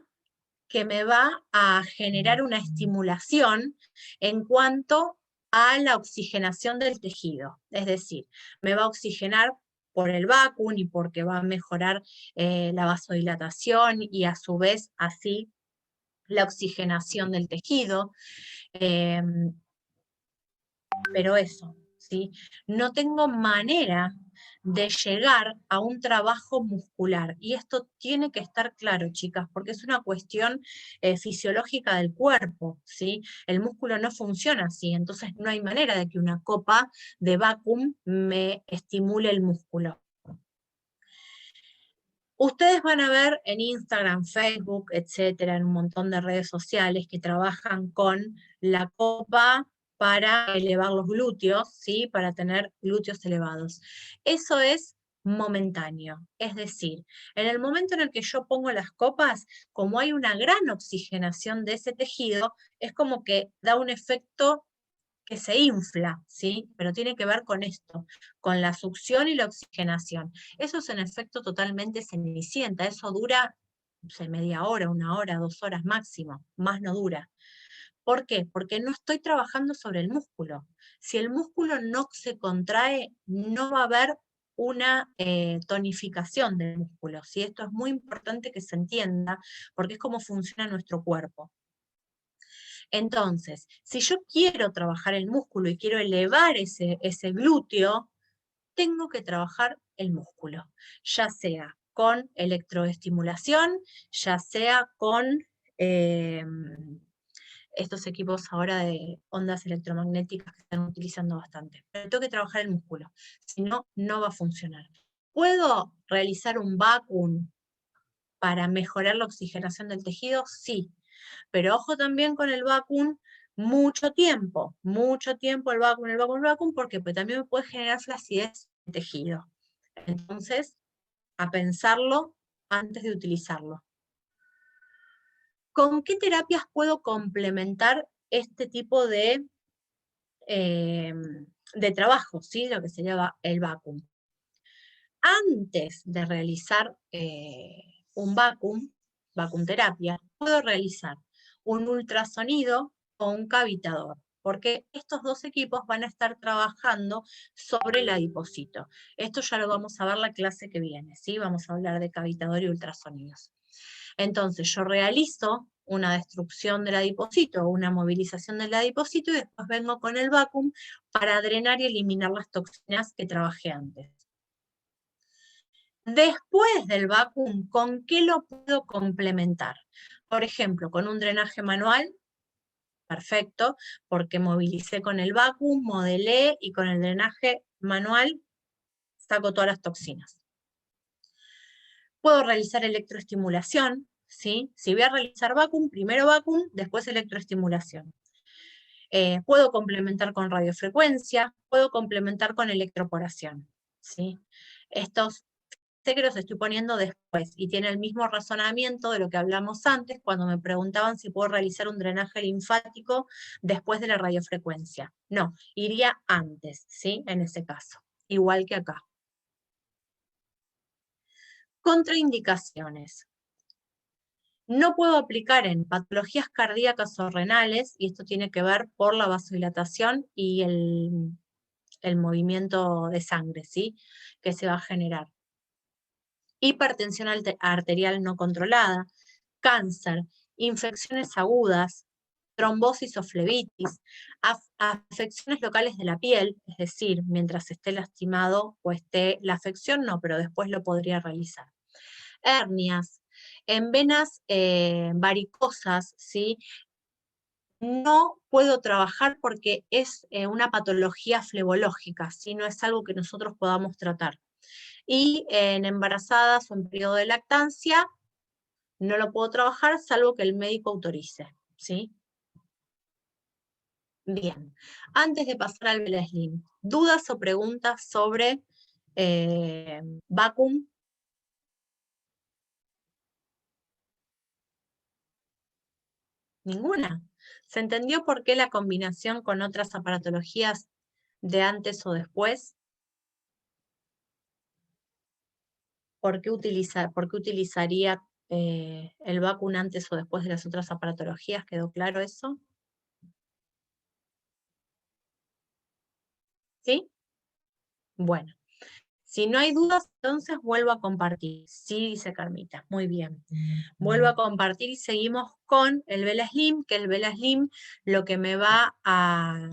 que me va a generar una estimulación en cuanto a la oxigenación del tejido. Es decir, me va a oxigenar por el vacuum y porque va a mejorar la vasodilatación y a su vez así la oxigenación del tejido. Pero eso, ¿sí? No tengo manera de llegar a un trabajo muscular. Y esto tiene que estar claro, chicas, porque es una cuestión fisiológica del cuerpo, ¿sí? El músculo no funciona así, entonces no hay manera de que una copa de vacuum me estimule el músculo. Ustedes van a ver en Instagram, Facebook, etcétera, en un montón de redes sociales que trabajan con la copa para elevar los glúteos, ¿sí? Para tener glúteos elevados. Eso es momentáneo, es decir, en el momento en el que yo pongo las copas, como hay una gran oxigenación de ese tejido, es como que da un efecto que se infla, ¿sí? Pero tiene que ver con esto, con la succión y la oxigenación. Eso es en efecto totalmente cenicienta, eso dura, no sé, media hora, 1 hora, 2 horas máximo, más no dura. ¿Por qué? Porque no estoy trabajando sobre el músculo. Si el músculo no se contrae, no va a haber una tonificación del músculo, ¿sí? Esto es muy importante que se entienda, porque es como funciona nuestro cuerpo. Entonces, si yo quiero trabajar el músculo y quiero elevar ese glúteo, tengo que trabajar el músculo, ya sea con electroestimulación, ya sea con estos equipos ahora de ondas electromagnéticas que están utilizando bastante. Pero tengo que trabajar el músculo, si no, no va a funcionar. ¿Puedo realizar un vacuum para mejorar la oxigenación del tejido? Sí, pero ojo también con el vacuum, mucho tiempo el vacuum, porque pues, también me puede generar flacidez de tejido. Entonces, a pensarlo antes de utilizarlo. ¿Con qué terapias puedo complementar este tipo de trabajo, ¿sí? Lo que se llama el vacuum? Antes de realizar un vacuum terapia, puedo realizar un ultrasonido o un cavitador, porque estos dos equipos van a estar trabajando sobre el adipocito. Esto ya lo vamos a ver la clase que viene, ¿sí? Vamos a hablar de cavitador y ultrasonidos. Entonces yo realizo una destrucción del adipocito o una movilización del adipocito y después vengo con el vacuum para drenar y eliminar las toxinas que trabajé antes. Después del vacuum, ¿con qué lo puedo complementar? Por ejemplo, con un drenaje manual, perfecto, porque movilicé con el vacuum, modelé y con el drenaje manual saco todas las toxinas. Puedo realizar electroestimulación, ¿sí? Si voy a realizar vacuum, primero vacuum, después electroestimulación. Puedo complementar con radiofrecuencia, puedo complementar con electroporación, ¿sí? Estos sé que los estoy poniendo después y tiene el mismo razonamiento de lo que hablamos antes cuando me preguntaban si puedo realizar un drenaje linfático después de la radiofrecuencia. No, iría antes, ¿sí? En ese caso, igual que acá. Contraindicaciones. No puedo aplicar en patologías cardíacas o renales, y esto tiene que ver por la vasodilatación y el movimiento de sangre, ¿sí? Que se va a generar. Hipertensión arterial no controlada, cáncer, infecciones agudas, trombosis o flebitis, afecciones locales de la piel, es decir, mientras esté lastimado o esté la afección, no, pero después lo podría realizar. Hernias, en venas varicosas, ¿sí? No puedo trabajar porque es una patología flebológica, ¿sí? No es algo que nosotros podamos tratar. Y en embarazadas o en periodo de lactancia, no lo puedo trabajar salvo que el médico autorice, ¿sí? Bien, antes de pasar al Beleslim, ¿dudas o preguntas sobre Vacuum? Ninguna. ¿Se entendió por qué la combinación con otras aparatologías de antes o después? ¿Por qué utilizaría el Vacuum antes o después de las otras aparatologías? ¿Quedó claro eso? ¿Sí? Bueno. Si no hay dudas, entonces vuelvo a compartir. Sí, dice Carmita. Muy bien. Vuelvo a compartir y seguimos con el Vela Slim, que el Vela Slim lo que me va a...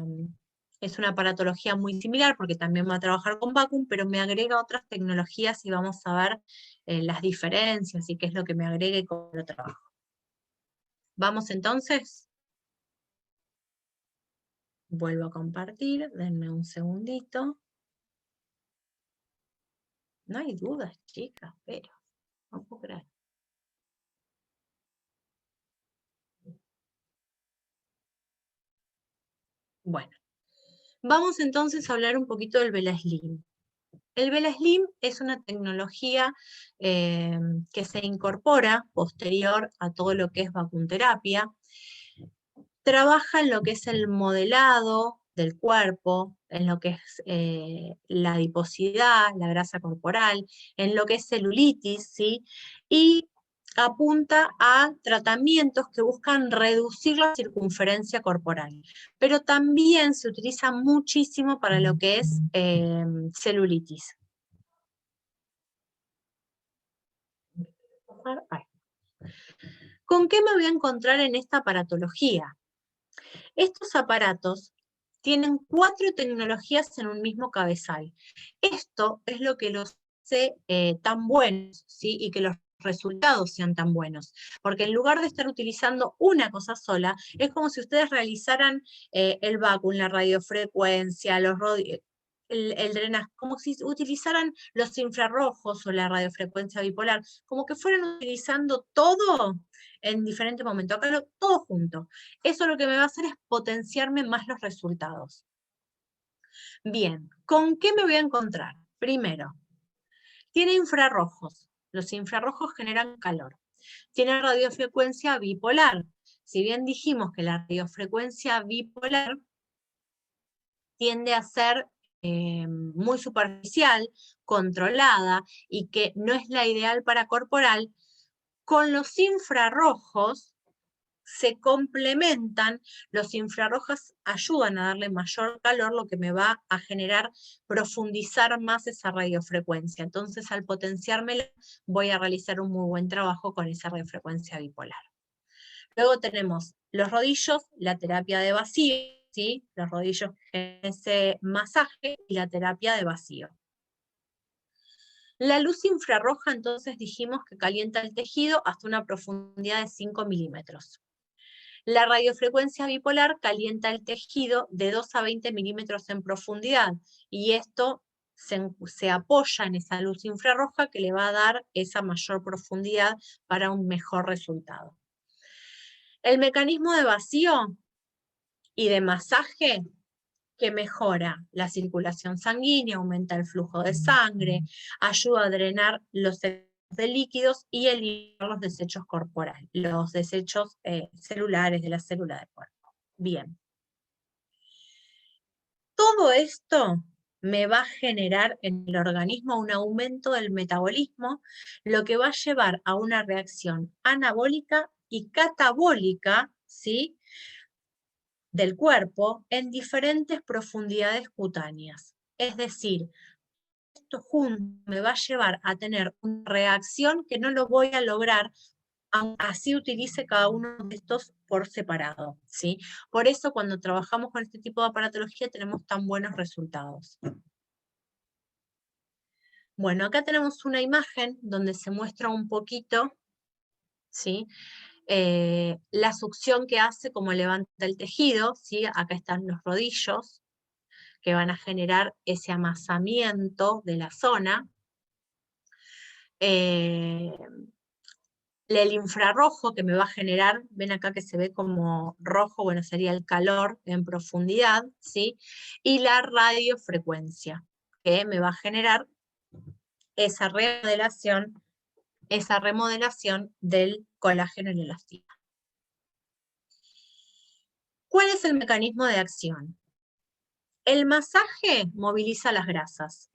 Es una aparatología muy similar porque también va a trabajar con Vacuum, pero me agrega otras tecnologías y vamos a ver las diferencias y qué es lo que me agrega y cómo lo trabajo. ¿Vamos entonces? Vuelvo a compartir, denme un segundito. No hay dudas, chicas, pero no puedo creer. Bueno, vamos entonces a hablar un poquito del Vela Slim. El Vela Slim es una tecnología que se incorpora posterior a todo lo que es vacunterapia. Trabaja en lo que es el modelado del cuerpo, en lo que es la adiposidad, la grasa corporal, en lo que es celulitis, ¿sí? Y apunta a tratamientos que buscan reducir la circunferencia corporal, pero también se utiliza muchísimo para lo que es celulitis. ¿Con qué me voy a encontrar en esta aparatología? Estos aparatos tienen 4 tecnologías en un mismo cabezal. Esto es lo que los hace tan buenos, ¿sí? Y que los resultados sean tan buenos. Porque en lugar de estar utilizando una cosa sola, es como si ustedes realizaran el vacuum, la radiofrecuencia, el drenaje, como si utilizaran los infrarrojos o la radiofrecuencia bipolar, como que fueran utilizando todo en diferentes momentos, acá todo junto. Eso lo que me va a hacer es potenciarme más los resultados. Bien, ¿con qué me voy a encontrar? Primero, tiene infrarrojos. Los infrarrojos generan calor. Tiene radiofrecuencia bipolar. Si bien dijimos que la radiofrecuencia bipolar tiende a ser muy superficial, controlada, y que no es la ideal para corporal, con los infrarrojos se complementan, los infrarrojos ayudan a darle mayor calor, lo que me va a generar profundizar más esa radiofrecuencia. Entonces, al potenciármela, voy a realizar un muy buen trabajo con esa radiofrecuencia bipolar. Luego tenemos los rodillos, la terapia de vacío, ¿sí? Los rodillos en ese masaje y la terapia de vacío. La luz infrarroja, entonces dijimos que calienta el tejido hasta una profundidad de 5 milímetros. La radiofrecuencia bipolar calienta el tejido de 2 a 20 milímetros en profundidad, y esto se apoya en esa luz infrarroja que le va a dar esa mayor profundidad para un mejor resultado. El mecanismo de vacío y de masaje que mejora la circulación sanguínea, aumenta el flujo de sangre, ayuda a drenar los de líquidos y eliminar los desechos corporales, los desechos celulares de la célula del cuerpo. Bien. Todo esto me va a generar en el organismo un aumento del metabolismo, lo que va a llevar a una reacción anabólica y catabólica, ¿sí?, del cuerpo en diferentes profundidades cutáneas. Es decir, esto junto me va a llevar a tener una reacción que no lo voy a lograr así utilice cada uno de estos por separado, ¿sí? Por eso cuando trabajamos con este tipo de aparatología tenemos tan buenos resultados. Bueno, acá tenemos una imagen donde se muestra un poquito, ¿sí? La succión que hace, como levanta el tejido, ¿sí? Acá están los rodillos, que van a generar ese amasamiento de la zona. El infrarrojo que me va a generar, ven acá que se ve como rojo, bueno, sería el calor en profundidad, ¿sí? Y la radiofrecuencia, que me va a generar esa remodelación del colágeno en la elastina. ¿Cuál es el mecanismo de acción? El masaje moviliza las grasas.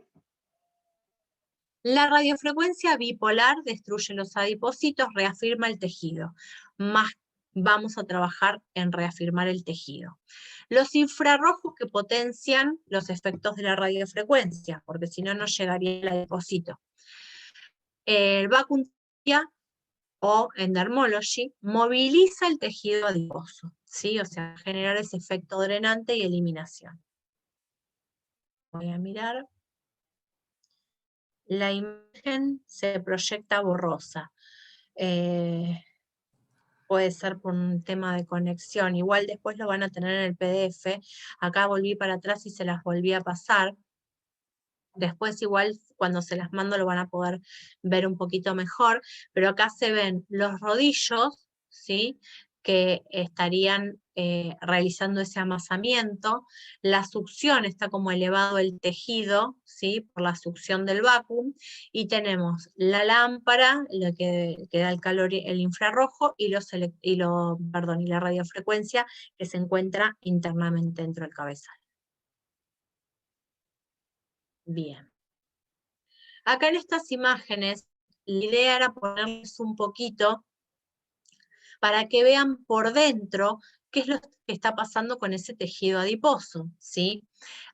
La radiofrecuencia bipolar destruye los adipocitos, reafirma el tejido. Más vamos a trabajar en reafirmar el tejido. Los infrarrojos que potencian los efectos de la radiofrecuencia, porque si no, no llegaría el adipocito. El vacuum o endermology moviliza el tejido adiposo, ¿sí? O sea, generar ese efecto drenante y eliminación. Voy a mirar. La imagen se proyecta borrosa. Puede ser por un tema de conexión. Igual después lo van a tener en el PDF. Acá volví para atrás y se las volví a pasar. Después igual cuando se las mando lo van a poder ver un poquito mejor. Pero acá se ven los rodillos, ¿sí? Que estarían realizando ese amasamiento. La succión está como elevado el tejido, ¿sí? Por la succión del vacuum. Y tenemos la lámpara, lo que da el calor, el infrarrojo, y la radiofrecuencia que se encuentra internamente dentro del cabezal. Bien. Acá en estas imágenes, la idea era ponerles un poquito para que vean por dentro qué es lo que está pasando con ese tejido adiposo, ¿sí?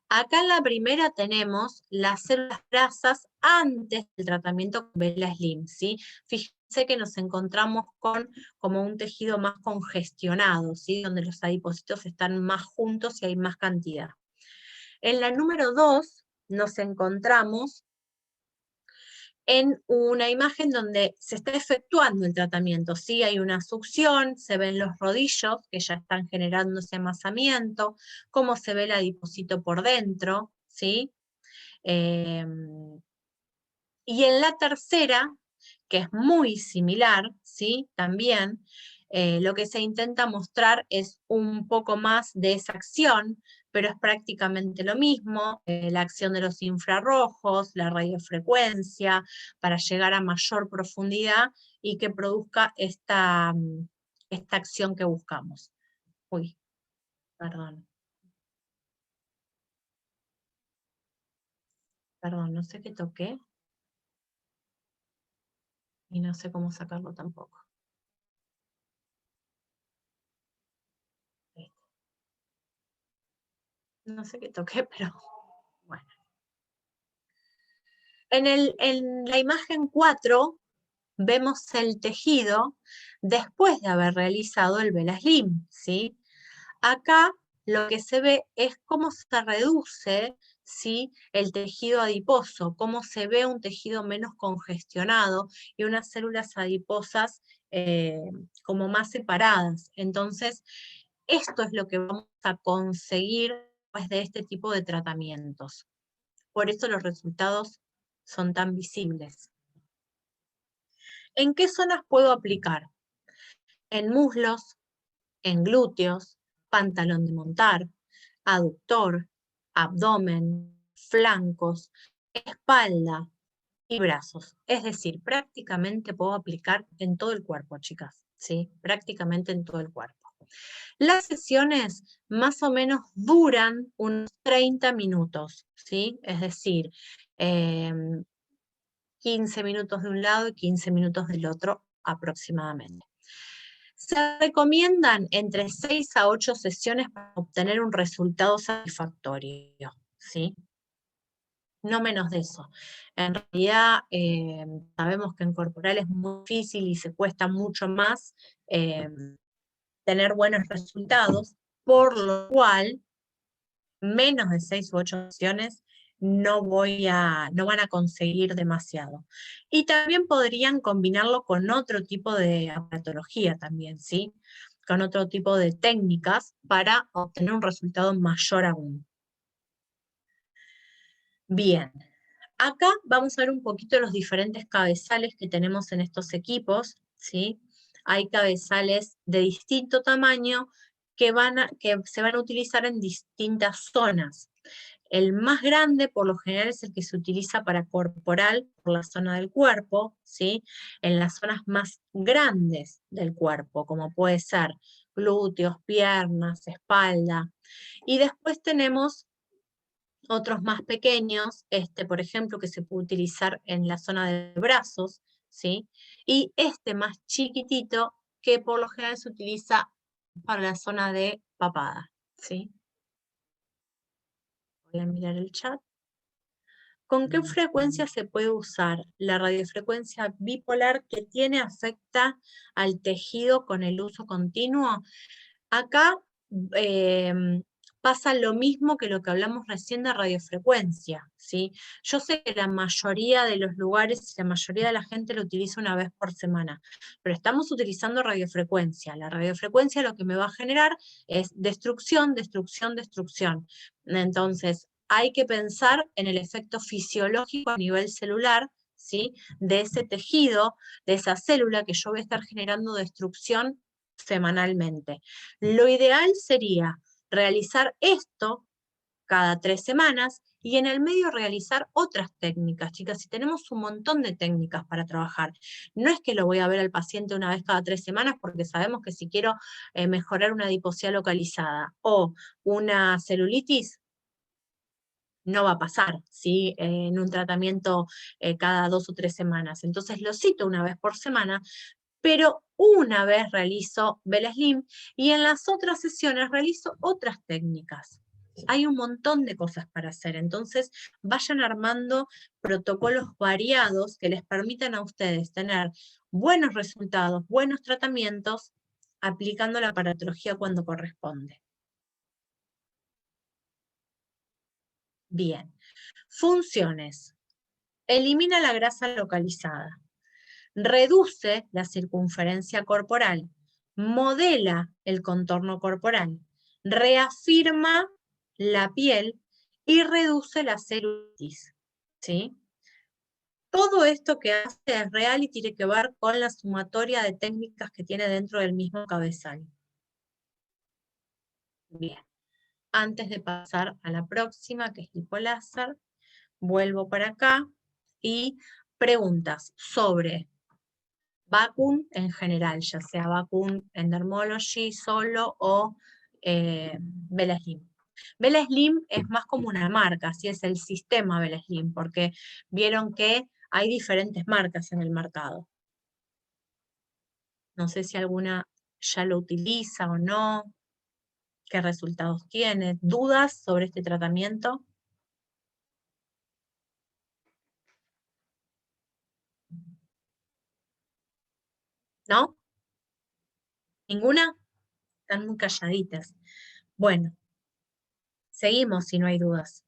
Acá en la primera tenemos las células grasas antes del tratamiento con Vela Slim, ¿sí? Fíjense que nos encontramos con como un tejido más congestionado, ¿sí? Donde los adipocitos están más juntos y hay más cantidad. En la número 2 nos encontramos en una imagen donde se está efectuando el tratamiento, ¿sí? Hay una succión, se ven los rodillos que ya están generando ese amasamiento, cómo se ve el adipocito por dentro, ¿sí? Y en la tercera, que es muy similar, ¿sí? También, lo que se intenta mostrar es un poco más de esa acción, pero es prácticamente lo mismo, la acción de los infrarrojos, la radiofrecuencia, para llegar a mayor profundidad y que produzca esta acción que buscamos. Uy, perdón. Perdón, no sé qué toqué. Y no sé cómo sacarlo tampoco. No sé qué toqué, pero bueno. En la imagen 4 vemos el tejido después de haber realizado el Vela Slim, ¿sí? Acá lo que se ve es cómo se reduce, ¿sí? El tejido adiposo, cómo se ve un tejido menos congestionado y unas células adiposas como más separadas. Entonces, esto es lo que vamos a conseguir después de este tipo de tratamientos. Por eso los resultados son tan visibles. ¿En qué zonas puedo aplicar? En muslos, en glúteos, pantalón de montar, aductor, abdomen, flancos, espalda y brazos. Es decir, prácticamente puedo aplicar en todo el cuerpo, chicas, ¿sí? Prácticamente en todo el cuerpo. Las sesiones más o menos duran unos 30 minutos, ¿sí? Es decir, 15 minutos de un lado y 15 minutos del otro aproximadamente. Se recomiendan entre 6 a 8 sesiones para obtener un resultado satisfactorio, ¿sí? no menos de eso. En realidad, sabemos que en corporal es muy difícil y se cuesta mucho más tener buenos resultados, por lo cual menos de 6 u 8 sesiones no van a conseguir demasiado. Y también podrían combinarlo con otro tipo de aparatología también, ¿sí? Con otro tipo de técnicas para obtener un resultado mayor aún. Bien, acá vamos a ver un poquito los diferentes cabezales que tenemos en estos equipos, ¿sí? Hay cabezales de distinto tamaño que se van a utilizar en distintas zonas. El más grande, por lo general, es el que se utiliza para corporal, por la zona del cuerpo, ¿sí? En las zonas más grandes del cuerpo, como puede ser glúteos, piernas, espalda. Y después tenemos otros más pequeños, por ejemplo, que se puede utilizar en la zona de brazos, ¿sí? Y este más chiquitito, que por lo general se utiliza para la zona de papada, ¿sí? Voy a mirar el chat. ¿Con qué frecuencia se puede usar? La radiofrecuencia bipolar que afecta al tejido con el uso continuo. Acá pasa lo mismo que lo que hablamos recién de radiofrecuencia, ¿sí? Yo sé que la mayoría de los lugares, la mayoría de la gente lo utiliza una vez por semana, pero estamos utilizando radiofrecuencia. La radiofrecuencia lo que me va a generar es destrucción, destrucción, destrucción. Entonces, hay que pensar en el efecto fisiológico a nivel celular, ¿sí? De ese tejido, de esa célula que yo voy a estar generando destrucción semanalmente. Lo ideal sería realizar esto cada 3 semanas y en el medio realizar otras técnicas, chicas, y tenemos un montón de técnicas para trabajar. No es que lo voy a ver al paciente una vez cada 3 semanas, porque sabemos que si quiero mejorar una adiposidad localizada o una celulitis, no va a pasar, ¿sí? En un tratamiento cada 2 o 3 semanas. Entonces lo cito una vez por semana, pero una vez realizo Bel-Slim y en las otras sesiones realizo otras técnicas. Hay un montón de cosas para hacer, entonces vayan armando protocolos variados que les permitan a ustedes tener buenos resultados, buenos tratamientos, aplicando la aparatología cuando corresponde. Bien. Funciones. Elimina la grasa localizada. Reduce la circunferencia corporal. Modela el contorno corporal. Reafirma la piel y reduce la celulitis. ¿Sí? Todo esto que hace es real y tiene que ver con la sumatoria de técnicas que tiene dentro del mismo cabezal. Bien. Antes de pasar a la próxima, que es lipoláser, vuelvo para acá y preguntas sobre Vacuum en general, ya sea Vacuum en Dermology solo o Bel-Slim. Bel-Slim es más como una marca, así es el sistema Bel-Slim, porque vieron que hay diferentes marcas en el mercado. No sé si alguna ya lo utiliza o no, qué resultados tiene, dudas sobre este tratamiento. ¿No? ¿Ninguna? Están muy calladitas. Bueno, seguimos si no hay dudas.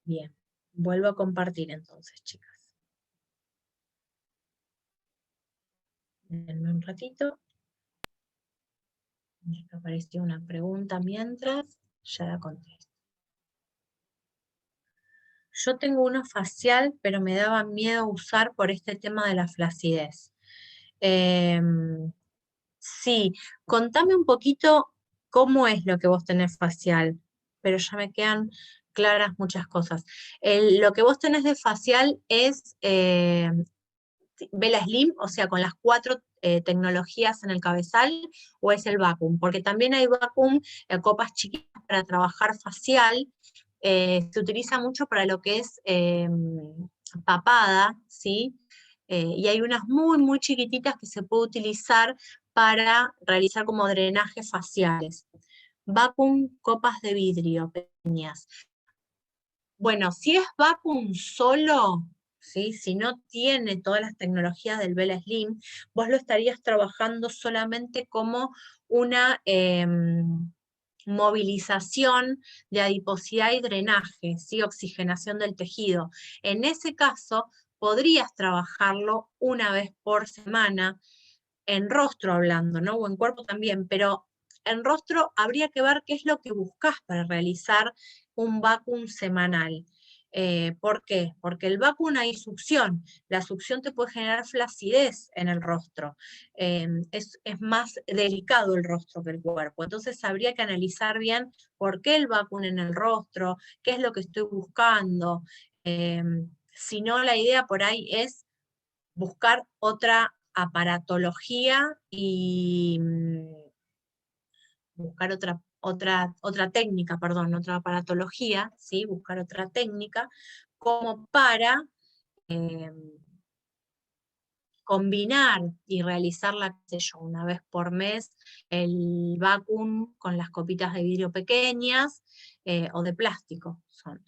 Bien, vuelvo a compartir entonces, chicas. Denme un ratito. Me apareció una pregunta mientras, ya la contesto. Yo tengo uno facial, pero me daba miedo usar por este tema de la flacidez. Sí, contame un poquito cómo es lo que vos tenés facial, pero ya me quedan claras muchas cosas. Lo que vos tenés de facial es Bel-Slim, o sea, con las 4 tecnologías en el cabezal, o es el vacuum, porque también hay vacuum, copas chiquitas para trabajar facial, se utiliza mucho para lo que es papada, ¿sí? Y hay unas muy, muy chiquititas que se puede utilizar para realizar como drenajes faciales. Vacuum, copas de vidrio pequeñas. Bueno, si es vacuum solo, ¿sí? Si no tiene todas las tecnologías del Vela Slim, vos lo estarías trabajando solamente como una movilización de adiposidad y drenaje, ¿sí? Oxigenación del tejido. En ese caso, podrías trabajarlo una vez por semana, en rostro hablando, ¿no? O en cuerpo también, pero en rostro habría que ver qué es lo que buscas para realizar un vacuum semanal. ¿Por qué? Porque el vacuum hay succión. La succión te puede generar flacidez en el rostro. Es más delicado el rostro que el cuerpo. Entonces habría que analizar bien por qué el vacuum en el rostro, qué es lo que estoy buscando. Si no, la idea por ahí es buscar otra aparatología y buscar otra técnica, perdón, otra aparatología, ¿sí? Buscar otra técnica como para eh, combinar y realizarla, qué sé yo, una vez por mes, el vacuum con las copitas de vidrio pequeñas o de plástico son.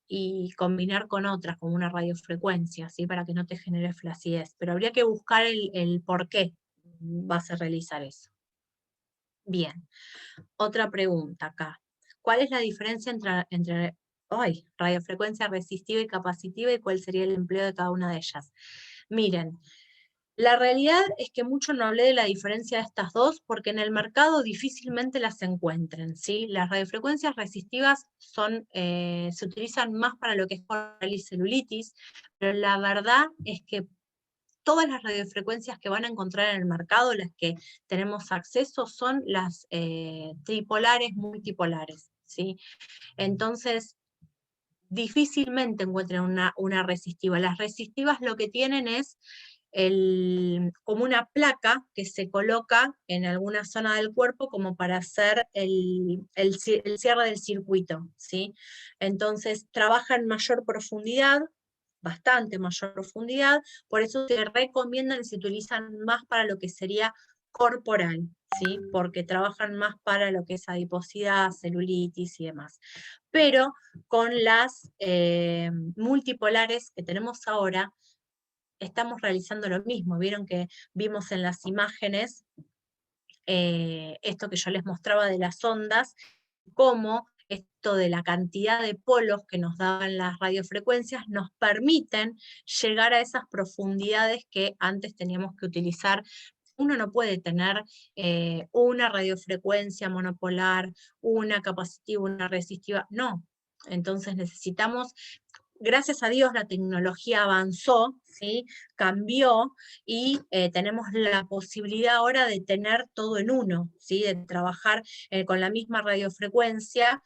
Y combinar con otras, como una radiofrecuencia, ¿sí? Para que no te genere flacidez. Pero habría que buscar el por qué vas a realizar eso. Bien, otra pregunta acá. ¿Cuál es la diferencia entre radiofrecuencia resistiva y capacitiva y cuál sería el empleo de cada una de ellas? Miren, la realidad es que mucho no hablé de la diferencia de estas dos porque en el mercado difícilmente las encuentren, ¿sí? Las radiofrecuencias resistivas se utilizan más para lo que es coral y celulitis, pero la verdad es que todas las radiofrecuencias que van a encontrar en el mercado, las que tenemos acceso, son las tripolares, multipolares, ¿sí? Entonces, difícilmente encuentren una resistiva. Las resistivas lo que tienen es como una placa que se coloca en alguna zona del cuerpo como para hacer el cierre del circuito, ¿sí? Entonces trabaja en mayor profundidad, bastante mayor profundidad, por eso se recomiendan y se utilizan más para lo que sería corporal, ¿sí? Porque trabajan más para lo que es adiposidad, celulitis y demás. Pero con las multipolares que tenemos ahora, estamos realizando lo mismo. Vieron que vimos en las imágenes esto que yo les mostraba de las ondas, cómo esto de la cantidad de polos que nos daban las radiofrecuencias nos permiten llegar a esas profundidades que antes teníamos que utilizar. Uno no puede tener una radiofrecuencia monopolar, una capacitiva, una resistiva, no. Entonces necesitamos, gracias a Dios la tecnología avanzó, ¿sí? Cambió y tenemos la posibilidad ahora de tener todo en uno, ¿sí? De trabajar con la misma radiofrecuencia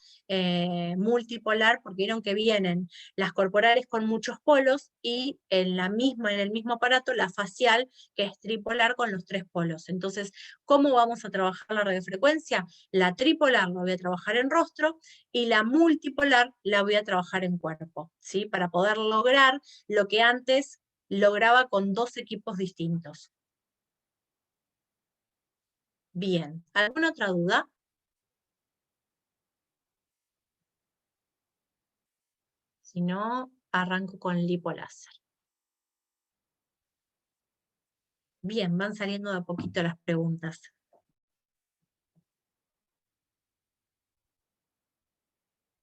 multipolar, porque vieron que vienen las corporales con muchos polos y en el mismo aparato la facial, que es tripolar con los 3 polos. Entonces, ¿cómo vamos a trabajar la radiofrecuencia? La tripolar la voy a trabajar en rostro y la multipolar la voy a trabajar en cuerpo, ¿sí? Para poder lograr lo que antes lograba con 2 equipos distintos. Bien, ¿alguna otra duda? Si no, arranco con lipoláser. Bien, van saliendo de a poquito las preguntas.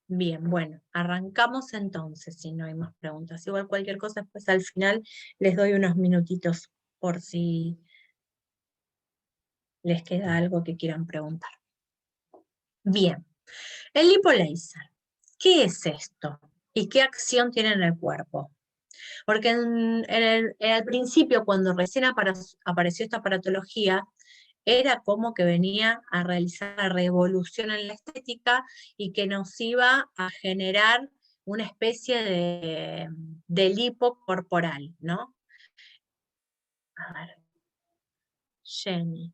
Bien, bueno, arrancamos entonces, si no hay más preguntas. Igual cualquier cosa, pues al final les doy unos minutitos por si les queda algo que quieran preguntar. Bien, el lipoláser, ¿qué es esto? ¿Y qué acción tiene en el cuerpo? Porque al principio, cuando recién apareció esta aparatología, era como que venía a realizar la revolución en la estética y que nos iba a generar una especie de lipo corporal, ¿no? A ver, Jenny,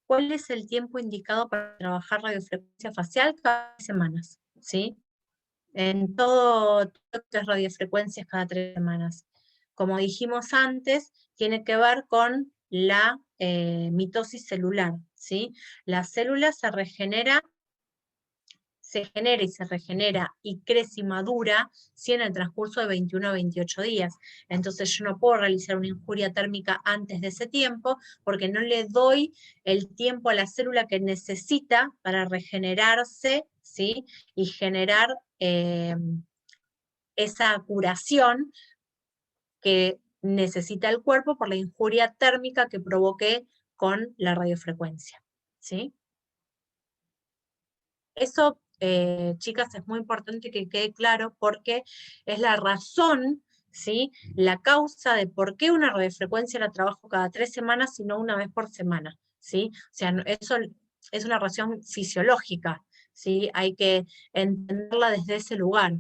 ¿cuál es el tiempo indicado para trabajar radiofrecuencia facial? Cada 3 semanas, ¿sí? En todo las radiofrecuencias cada 3 semanas. Como dijimos antes, tiene que ver con la mitosis celular, ¿sí? La célula se genera y se regenera y crece y madura, ¿sí? En el transcurso de 21 a 28 días. Entonces yo no puedo realizar una injuria térmica antes de ese tiempo porque no le doy el tiempo a la célula que necesita para regenerarse, ¿sí? Y generar esa curación que necesita el cuerpo por la injuria térmica que provoqué con la radiofrecuencia, ¿sí? Eso, chicas, es muy importante que quede claro porque es la razón, ¿sí? La causa de por qué una radiofrecuencia la trabajo cada 3 semanas y no una vez por semana, ¿sí? O sea, eso es una razón fisiológica, ¿sí? Hay que entenderla desde ese lugar.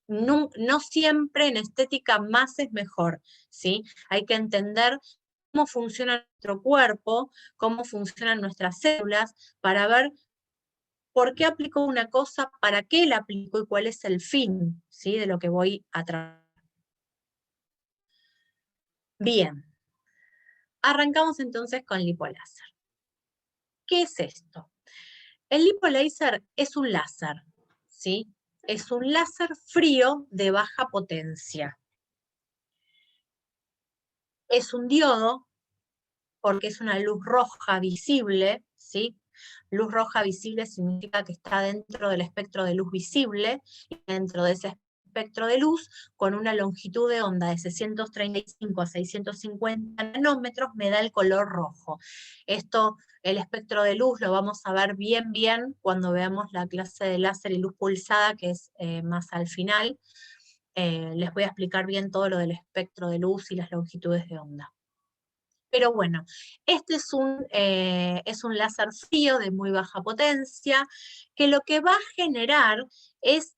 No, no siempre en estética más es mejor, ¿sí? Hay que entender cómo funciona nuestro cuerpo, cómo funcionan nuestras células, para ver por qué aplico una cosa, para qué la aplico y cuál es el fin, ¿sí? De lo que voy a tratar. Bien, arrancamos entonces con lipoláser. ¿Qué es esto? El lipoláser es un láser, ¿sí? Es un láser frío de baja potencia. Es un diodo porque es una luz roja visible, ¿sí? Luz roja visible significa que está dentro del espectro de luz visible, y dentro de ese espectro de luz, con una longitud de onda de 635 a 650 nanómetros, me da el color rojo. Esto, el espectro de luz, lo vamos a ver bien cuando veamos la clase de láser y luz pulsada, que es más al final. Les voy a explicar bien todo lo del espectro de luz y las longitudes de onda. Pero bueno, este es un láser frío de muy baja potencia, que lo que va a generar es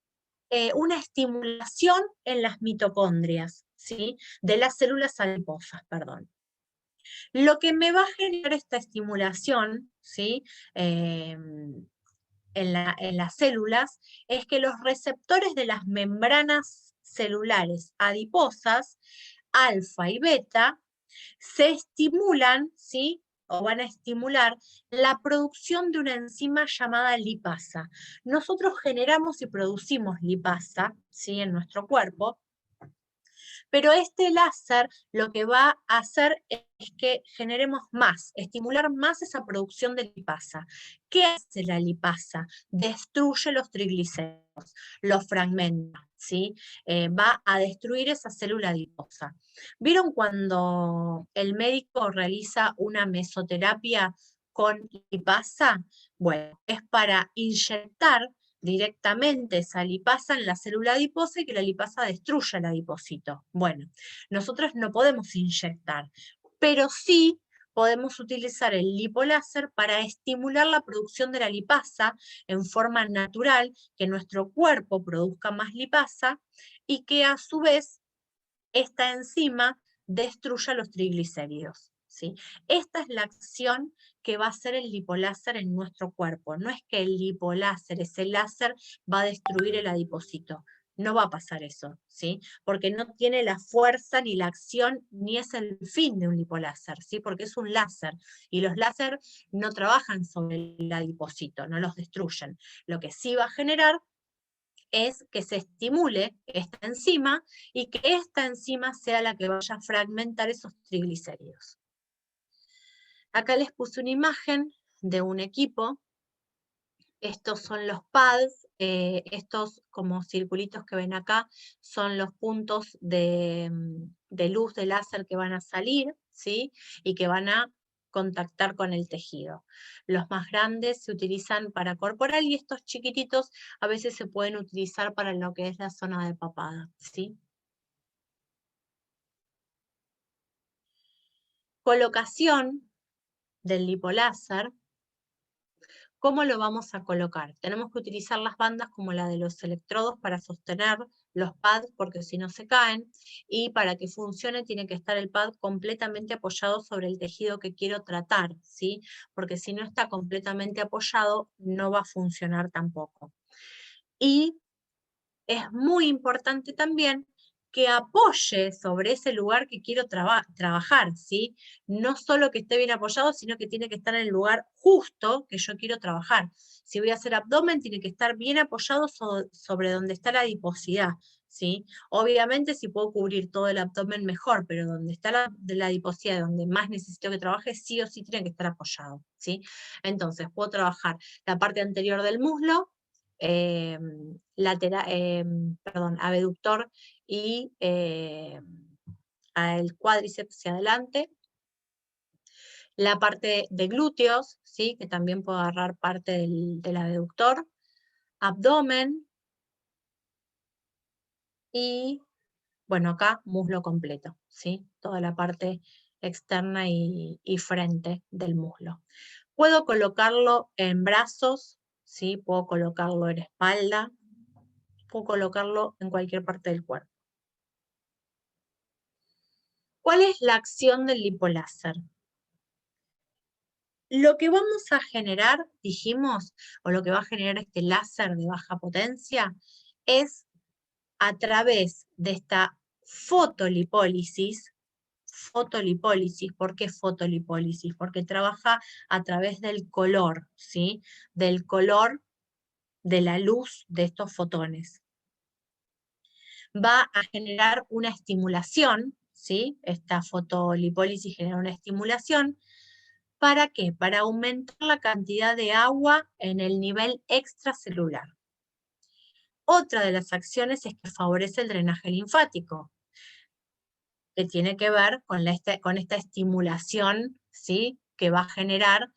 una estimulación en las mitocondrias, ¿sí? De las células adiposas, perdón. Lo que me va a generar esta estimulación, ¿sí? En las células, es que los receptores de las membranas celulares adiposas, alfa y beta, se estimulan, ¿sí? O van a estimular la producción de una enzima llamada lipasa. Nosotros generamos y producimos lipasa, ¿sí? En nuestro cuerpo, pero este láser lo que va a hacer es que generemos más, estimular más esa producción de lipasa. ¿Qué hace la lipasa? Destruye los triglicéridos, los fragmenta, ¿sí? Va a destruir esa célula adiposa. ¿Vieron cuando el médico realiza una mesoterapia con lipasa? Bueno, es para inyectar directamente esa lipasa en la célula adiposa y que la lipasa destruya el adipocito. Bueno, nosotros no podemos inyectar, pero sí podemos utilizar el lipoláser para estimular la producción de la lipasa en forma natural, que nuestro cuerpo produzca más lipasa y que a su vez esta enzima destruya los triglicéridos, ¿sí? Esta es la acción que va a hacer el lipoláser en nuestro cuerpo. No es que el lipoláser, ese láser, va a destruir el adipocito. No va a pasar eso, ¿sí? Porque no tiene la fuerza ni la acción, ni es el fin de un lipoláser, ¿sí? Porque es un láser, y los láser no trabajan sobre el adipocito, no los destruyen. Lo que sí va a generar es que se estimule esta enzima y que esta enzima sea la que vaya a fragmentar esos triglicéridos. Acá les puse una imagen de un equipo. Estos son los pads, estos como circulitos que ven acá son los puntos de luz de láser que van a salir, ¿sí? Y que van a contactar con el tejido. Los más grandes se utilizan para corporal y estos chiquititos a veces se pueden utilizar para lo que es la zona de papada, ¿sí? Colocación del lipoláser. ¿Cómo lo vamos a colocar? Tenemos que utilizar las bandas como la de los electrodos para sostener los pads, porque si no se caen, y para que funcione tiene que estar el pad completamente apoyado sobre el tejido que quiero tratar, ¿sí? Porque si no está completamente apoyado, no va a funcionar tampoco. Y es muy importante también que apoye sobre ese lugar que quiero trabajar, ¿sí? No solo que esté bien apoyado, sino que tiene que estar en el lugar justo que yo quiero trabajar. Si voy a hacer abdomen, tiene que estar bien apoyado sobre donde está la adiposidad, ¿sí? Obviamente si puedo cubrir todo el abdomen mejor, pero donde está la adiposidad, donde más necesito que trabaje, sí o sí tiene que estar apoyado, ¿sí? Entonces puedo trabajar la parte anterior del muslo, abductor y el cuádriceps hacia adelante, la parte de glúteos, ¿sí? Que también puedo agarrar parte del abductor, abdomen y, bueno, acá muslo completo, ¿sí? Toda la parte externa y frente del muslo. Puedo colocarlo en brazos, ¿sí? Puedo colocarlo en espalda, puedo colocarlo en cualquier parte del cuerpo. ¿Cuál es la acción del lipoláser? Lo que vamos a generar, dijimos, o lo que va a generar este láser de baja potencia, es a través de esta fotolipólisis. ¿Por qué fotolipólisis? Porque trabaja a través del color, ¿sí? Del color de la luz de estos fotones. Va a generar una estimulación, ¿sí? Esta fotolipólisis genera una estimulación. ¿Para qué? Para aumentar la cantidad de agua en el nivel extracelular. Otra de las acciones es que favorece el drenaje linfático, que tiene que ver con esta estimulación, ¿sí? Que va a generar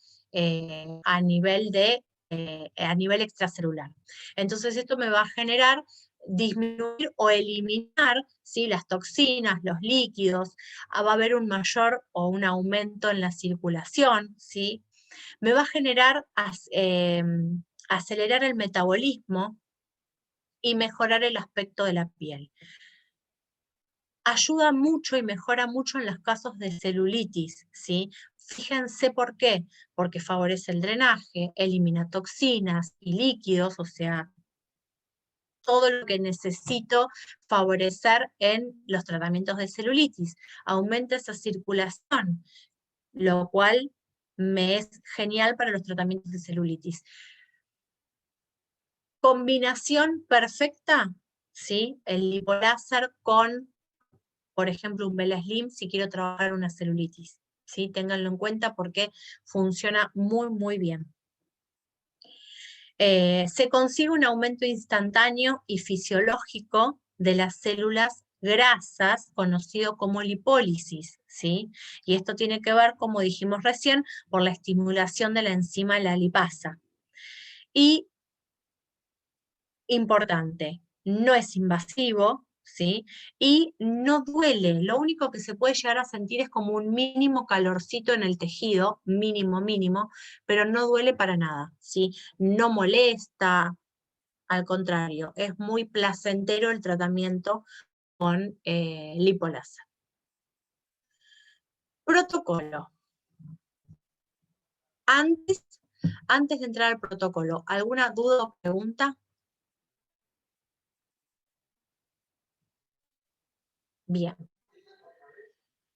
a nivel extracelular. Entonces esto me va a generar disminuir o eliminar, ¿sí? Las toxinas, los líquidos, va a haber un mayor o un aumento en la circulación, ¿sí? Me va a generar acelerar el metabolismo y mejorar el aspecto de la piel. Ayuda mucho y mejora mucho en los casos de celulitis, ¿sí? Fíjense por qué, porque favorece el drenaje, elimina toxinas y líquidos, o sea, todo lo que necesito favorecer en los tratamientos de celulitis. Aumenta esa circulación, lo cual me es genial para los tratamientos de celulitis. Combinación perfecta, ¿sí? El lipoláser con, por ejemplo, un Vela Slim si quiero trabajar una celulitis, ¿sí? Ténganlo en cuenta porque funciona muy, muy bien. Se consigue un aumento instantáneo y fisiológico de las células grasas, conocido como lipólisis, ¿sí? Y esto tiene que ver, como dijimos recién, por la estimulación de la enzima la lipasa. Y, importante, no es invasivo, ¿sí? Y no duele, lo único que se puede llegar a sentir es como un mínimo calorcito en el tejido, mínimo, mínimo, pero no duele para nada, ¿sí? No molesta, al contrario, es muy placentero el tratamiento con lipoláser. Protocolo. Antes de entrar al protocolo, ¿alguna duda o pregunta? Bien.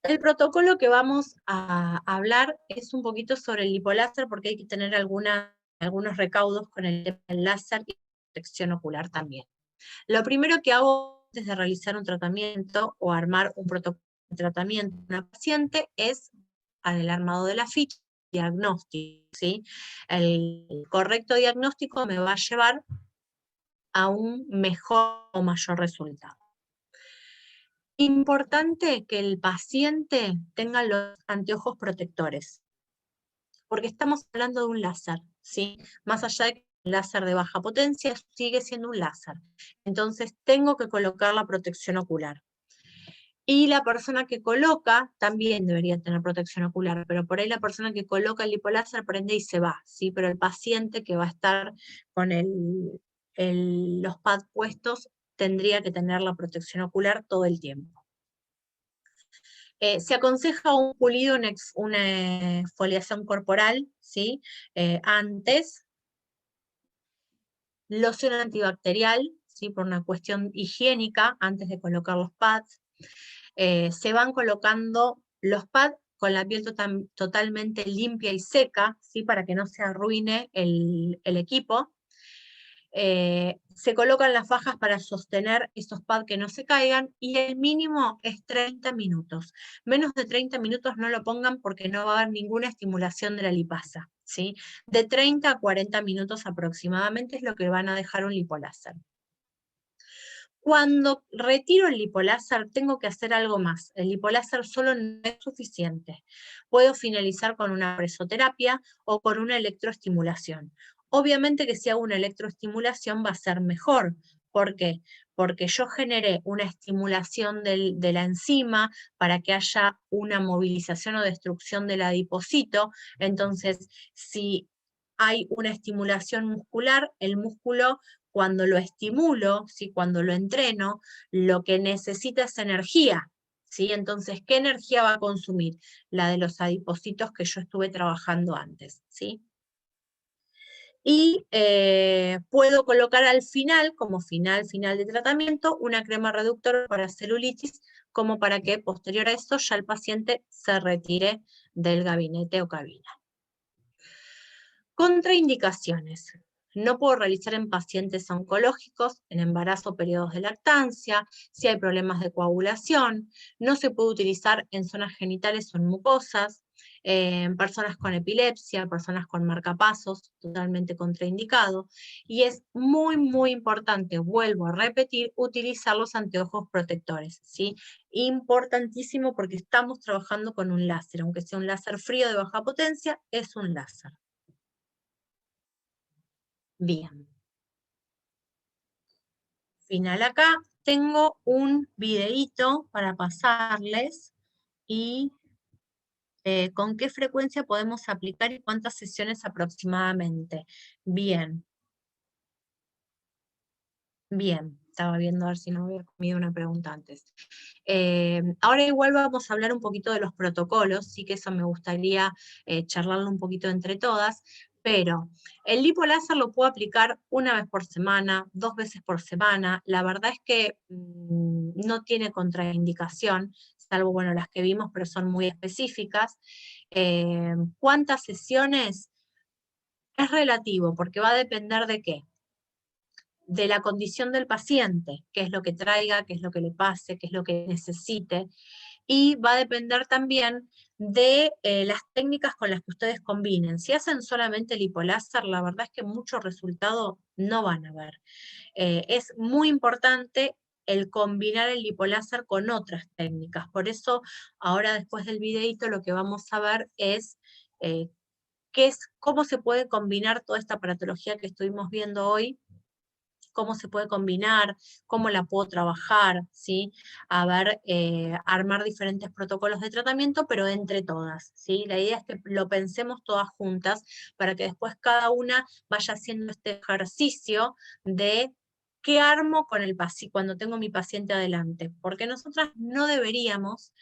El protocolo que vamos a hablar es un poquito sobre el lipoláser porque hay que tener algunos recaudos con el tema del láser y protección ocular también. Lo primero que hago antes de realizar un tratamiento o armar un protocolo de tratamiento en una paciente es el armado de la ficha, diagnóstico, ¿sí? El correcto diagnóstico me va a llevar a un mejor o mayor resultado. Importante que el paciente tenga los anteojos protectores, porque estamos hablando de un láser, ¿sí? Más allá de que un láser de baja potencia, sigue siendo un láser. Entonces tengo que colocar la protección ocular. Y la persona que coloca también debería tener protección ocular, pero por ahí la persona que coloca el lipoláser prende y se va, ¿sí? Pero el paciente que va a estar con los pads puestos tendría que tener la protección ocular todo el tiempo. Se aconseja un pulido, una exfoliación corporal, ¿sí? Antes, loción antibacterial, ¿sí? Por una cuestión higiénica, antes de colocar los pads. Se van colocando los pads con la piel totalmente limpia y seca, ¿sí? Para que no se arruine el equipo. Se colocan las fajas para sostener esos pads que no se caigan y el mínimo es 30 minutos. Menos de 30 minutos no lo pongan porque no va a haber ninguna estimulación de la lipasa, ¿sí? De 30 a 40 minutos aproximadamente es lo que van a dejar un lipoláser. Cuando retiro el lipoláser tengo que hacer algo más. El lipoláser solo no es suficiente. Puedo finalizar con una presoterapia o con una electroestimulación. Obviamente que si hago una electroestimulación va a ser mejor. ¿Por qué? Porque yo generé una estimulación de la enzima para que haya una movilización o destrucción del adipocito. Entonces, si hay una estimulación muscular, el músculo cuando lo estimulo, ¿sí? Cuando lo entreno, lo que necesita es energía, ¿sí? Entonces, ¿qué energía va a consumir? La de los adipocitos que yo estuve trabajando antes, ¿sí? Y puedo colocar al final, como final de tratamiento, una crema reductora para celulitis, como para que posterior a eso ya el paciente se retire del gabinete o cabina. Contraindicaciones. No puedo realizar en pacientes oncológicos, en embarazo o periodos de lactancia, si hay problemas de coagulación, no se puede utilizar en zonas genitales o en mucosas, en personas con epilepsia, personas con marcapasos, totalmente contraindicado, y es muy, muy importante, vuelvo a repetir, utilizar los anteojos protectores, ¿sí? Importantísimo porque estamos trabajando con un láser, aunque sea un láser frío de baja potencia, es un láser. Bien. Final acá, tengo un videíto para pasarles y con qué frecuencia podemos aplicar y cuántas sesiones aproximadamente. Bien, bien. Estaba viendo a ver si no había comido una pregunta antes. Ahora igual vamos a hablar un poquito de los protocolos, sí que eso me gustaría charlarlo un poquito entre todas, pero el lipoláser lo puedo aplicar una vez por semana, 2 veces por semana. La verdad es que no tiene contraindicación, salvo, bueno, las que vimos, pero son muy específicas. ¿Cuántas sesiones? Es relativo, porque va a depender de qué, de la condición del paciente, qué es lo que traiga, qué es lo que le pase, qué es lo que necesite, y va a depender también de las técnicas con las que ustedes combinen. Si hacen solamente lipoláser, la verdad es que mucho resultado no van a ver. Es muy importante el combinar el lipoláser con otras técnicas. Por eso, ahora después del videito, lo que vamos a ver es cómo se puede combinar toda esta aparatología que estuvimos viendo hoy, cómo se puede combinar, cómo la puedo trabajar, ¿sí? A ver, armar diferentes protocolos de tratamiento, pero entre todas, ¿sí? La idea es que lo pensemos todas juntas para que después cada una vaya haciendo este ejercicio de qué armo con el paciente cuando tengo mi paciente adelante, porque nosotras no deberíamos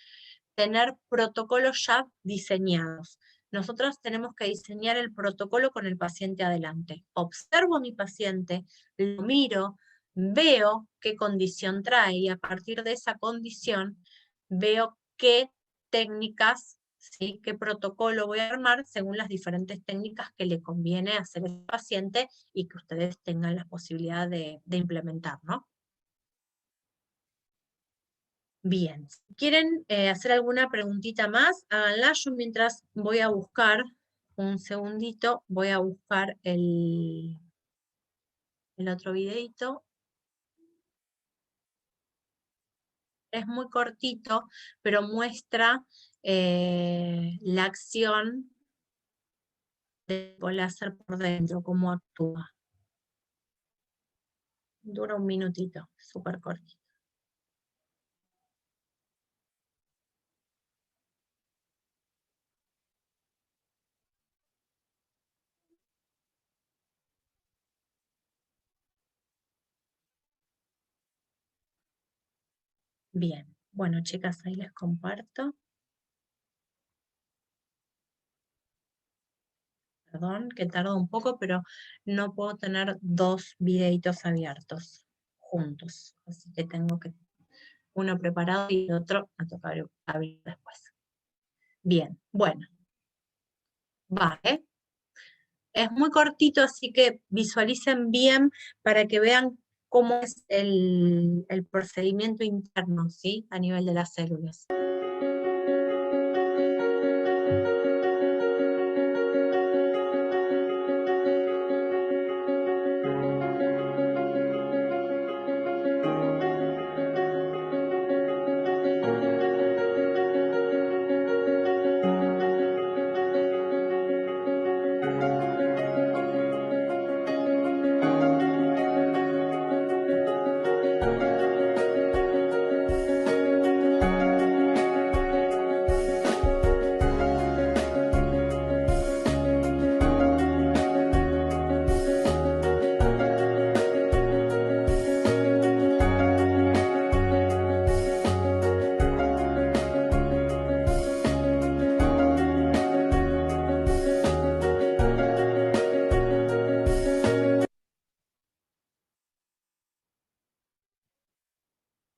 tener protocolos ya diseñados. Nosotros tenemos que diseñar el protocolo con el paciente adelante. Observo a mi paciente, lo miro, veo qué condición trae y a partir de esa condición veo qué técnicas, ¿sí? Qué protocolo voy a armar según las diferentes técnicas que le conviene hacer al paciente y que ustedes tengan la posibilidad de implementar, ¿no? Bien, si quieren hacer alguna preguntita más, háganla. Yo mientras voy a buscar, un segundito, voy a buscar el otro videito. Es muy cortito, pero muestra la acción de láser por dentro, cómo actúa. Dura un minutito, súper cortito. Bien, bueno chicas, ahí les comparto. Perdón, que tarda un poco, pero no puedo tener dos videitos abiertos juntos. Así que tengo que uno preparado y el otro a tocar abrir después. Bien, bueno. Va, ¿eh? Es muy cortito, así que visualicen bien para que vean cómo es el procedimiento interno, ¿sí? A nivel de las células.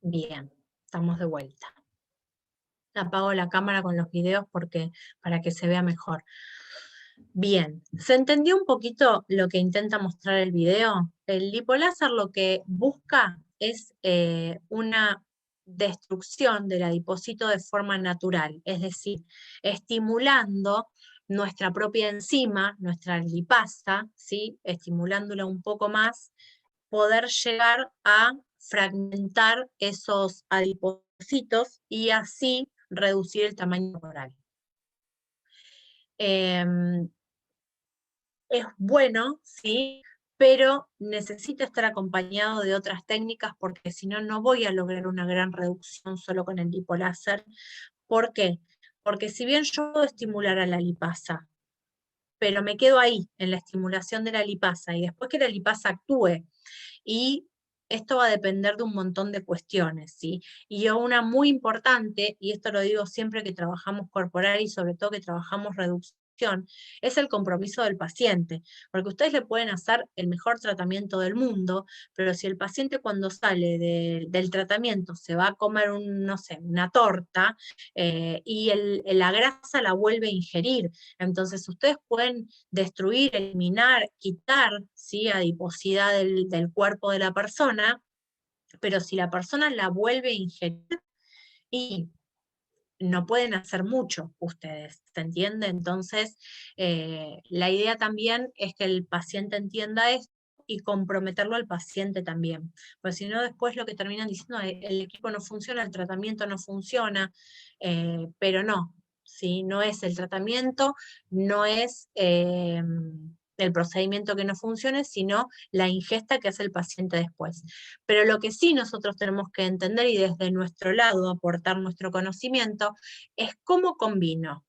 Bien, estamos de vuelta. Apago la cámara con los videos para que se vea mejor. Bien, ¿se entendió un poquito lo que intenta mostrar el video? El lipoláser lo que busca es una destrucción del adipocito de forma natural, es decir, estimulando nuestra propia enzima, nuestra lipasa, ¿sí? Estimulándola un poco más, poder llegar a fragmentar esos adipocitos y así reducir el tamaño corporal. Es bueno, sí, pero necesita estar acompañado de otras técnicas porque si no, no voy a lograr una gran reducción solo con el lipoláser. ¿Por qué? Porque si bien yo puedo estimular a la lipasa, pero me quedo ahí, en la estimulación de la lipasa, y después que la lipasa actúe, y esto va a depender de un montón de cuestiones, ¿sí? Y una muy importante, y esto lo digo siempre que trabajamos corporal y sobre todo que trabajamos reducción, es el compromiso del paciente, porque ustedes le pueden hacer el mejor tratamiento del mundo, pero si el paciente cuando sale del tratamiento se va a comer no sé, una torta, y la grasa la vuelve a ingerir, entonces ustedes pueden destruir, eliminar, quitar, ¿sí? Adiposidad del cuerpo de la persona, pero si la persona la vuelve a ingerir y no pueden hacer mucho ustedes, ¿se entiende? Entonces, la idea también es que el paciente entienda esto y comprometerlo al paciente también, porque si no después lo que terminan diciendo es el equipo no funciona, el tratamiento no funciona, pero no, ¿sí? No es el tratamiento, no es el procedimiento que no funcione, sino la ingesta que hace el paciente después. Pero lo que sí nosotros tenemos que entender y desde nuestro lado aportar nuestro conocimiento es cómo combino.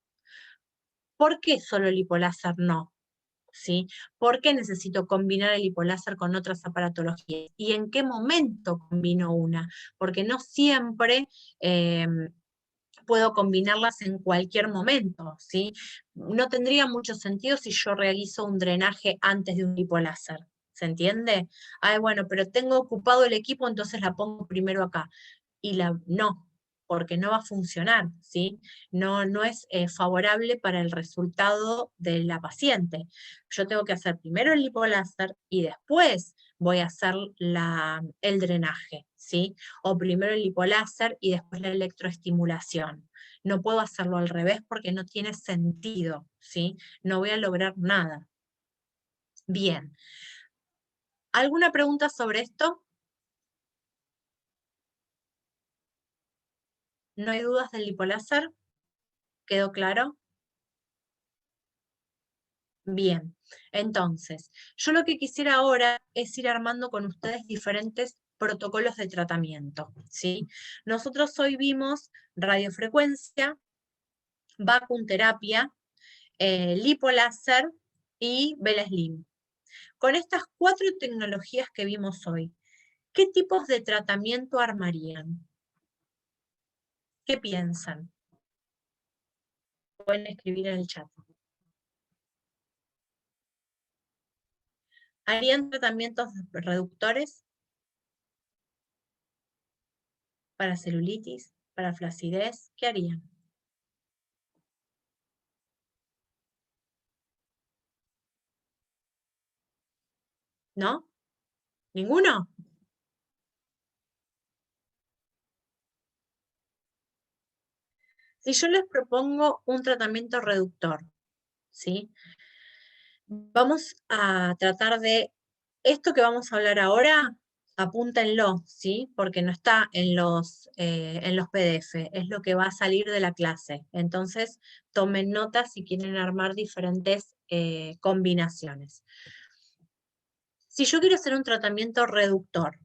¿Por qué solo el lipoláser no? ¿Sí? ¿Por qué necesito combinar el lipoláser con otras aparatologías? ¿Y en qué momento combino una? Porque no siempre puedo combinarlas en cualquier momento, ¿sí? No tendría mucho sentido si yo realizo un drenaje antes de un lipoláser, ¿se entiende? Ay, bueno, pero tengo ocupado el equipo, entonces la pongo primero acá. No, porque no va a funcionar, ¿sí? No es favorable para el resultado de la paciente. Yo tengo que hacer primero el lipoláser y después voy a hacer el drenaje, ¿sí? O primero el lipoláser y después la electroestimulación. No puedo hacerlo al revés porque no tiene sentido, ¿sí? No voy a lograr nada. Bien. ¿Alguna pregunta sobre esto? ¿No hay dudas del lipoláser? ¿Quedó claro? Bien, entonces, yo lo que quisiera ahora es ir armando con ustedes diferentes protocolos de tratamiento, ¿sí? Nosotros hoy vimos radiofrecuencia, vacunterapia, lipoláser y Vela Slim. Con estas 4 tecnologías que vimos hoy, ¿qué tipos de tratamiento armarían? ¿Qué piensan? Pueden escribir en el chat. ¿Harían tratamientos reductores? para celulitis, para flacidez, ¿qué harían? ¿No? ¿Ninguno? Si yo les propongo un tratamiento reductor, ¿sí? Vamos a tratar de, esto que vamos a hablar ahora, apúntenlo, ¿sí? Porque no está en los PDF, es lo que va a salir de la clase. Entonces, tomen nota si quieren armar diferentes combinaciones. Si yo quiero hacer un tratamiento reductor,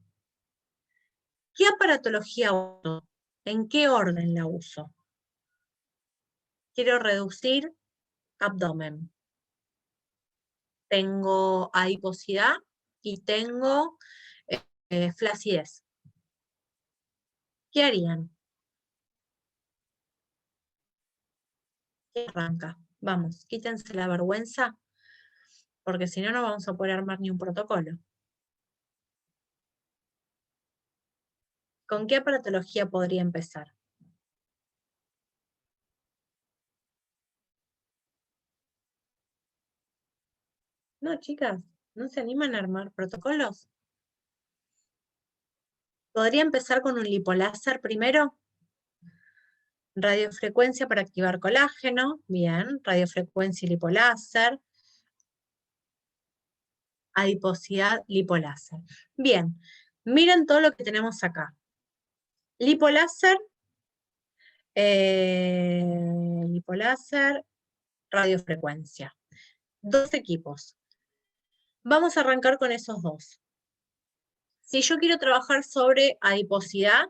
¿qué aparatología uso? ¿En qué orden la uso? Quiero reducir abdomen. Tengo adiposidad y tengo flacidez. ¿Qué harían? ¿Qué arranca? Vamos, quítense la vergüenza, porque si no, no vamos a poder armar ni un protocolo. ¿Con qué aparatología podría empezar? No, chicas, ¿no se animan a armar protocolos? ¿Podría empezar con un lipoláser primero? Radiofrecuencia para activar colágeno, bien, radiofrecuencia y lipoláser. Adiposidad, lipoláser. Bien, miren todo lo que tenemos acá. Lipoláser, lipoláser, radiofrecuencia. Dos equipos. Vamos a arrancar con esos dos. Si yo quiero trabajar sobre adiposidad,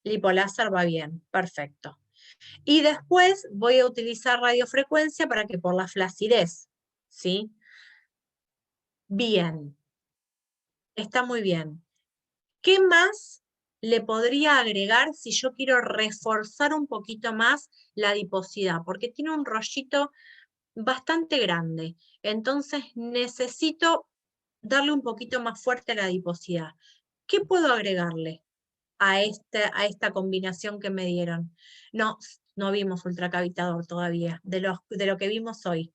lipoláser va bien, perfecto. Y después voy a utilizar radiofrecuencia para que por la flacidez, ¿sí? Bien, está muy bien. ¿Qué más le podría agregar si yo quiero reforzar un poquito más la adiposidad? Porque tiene un rollito bastante grande. Entonces necesito darle un poquito más fuerte a la adiposidad. ¿Qué puedo agregarle a esta combinación que me dieron? No, no vimos ultracavitador todavía, de lo que vimos hoy.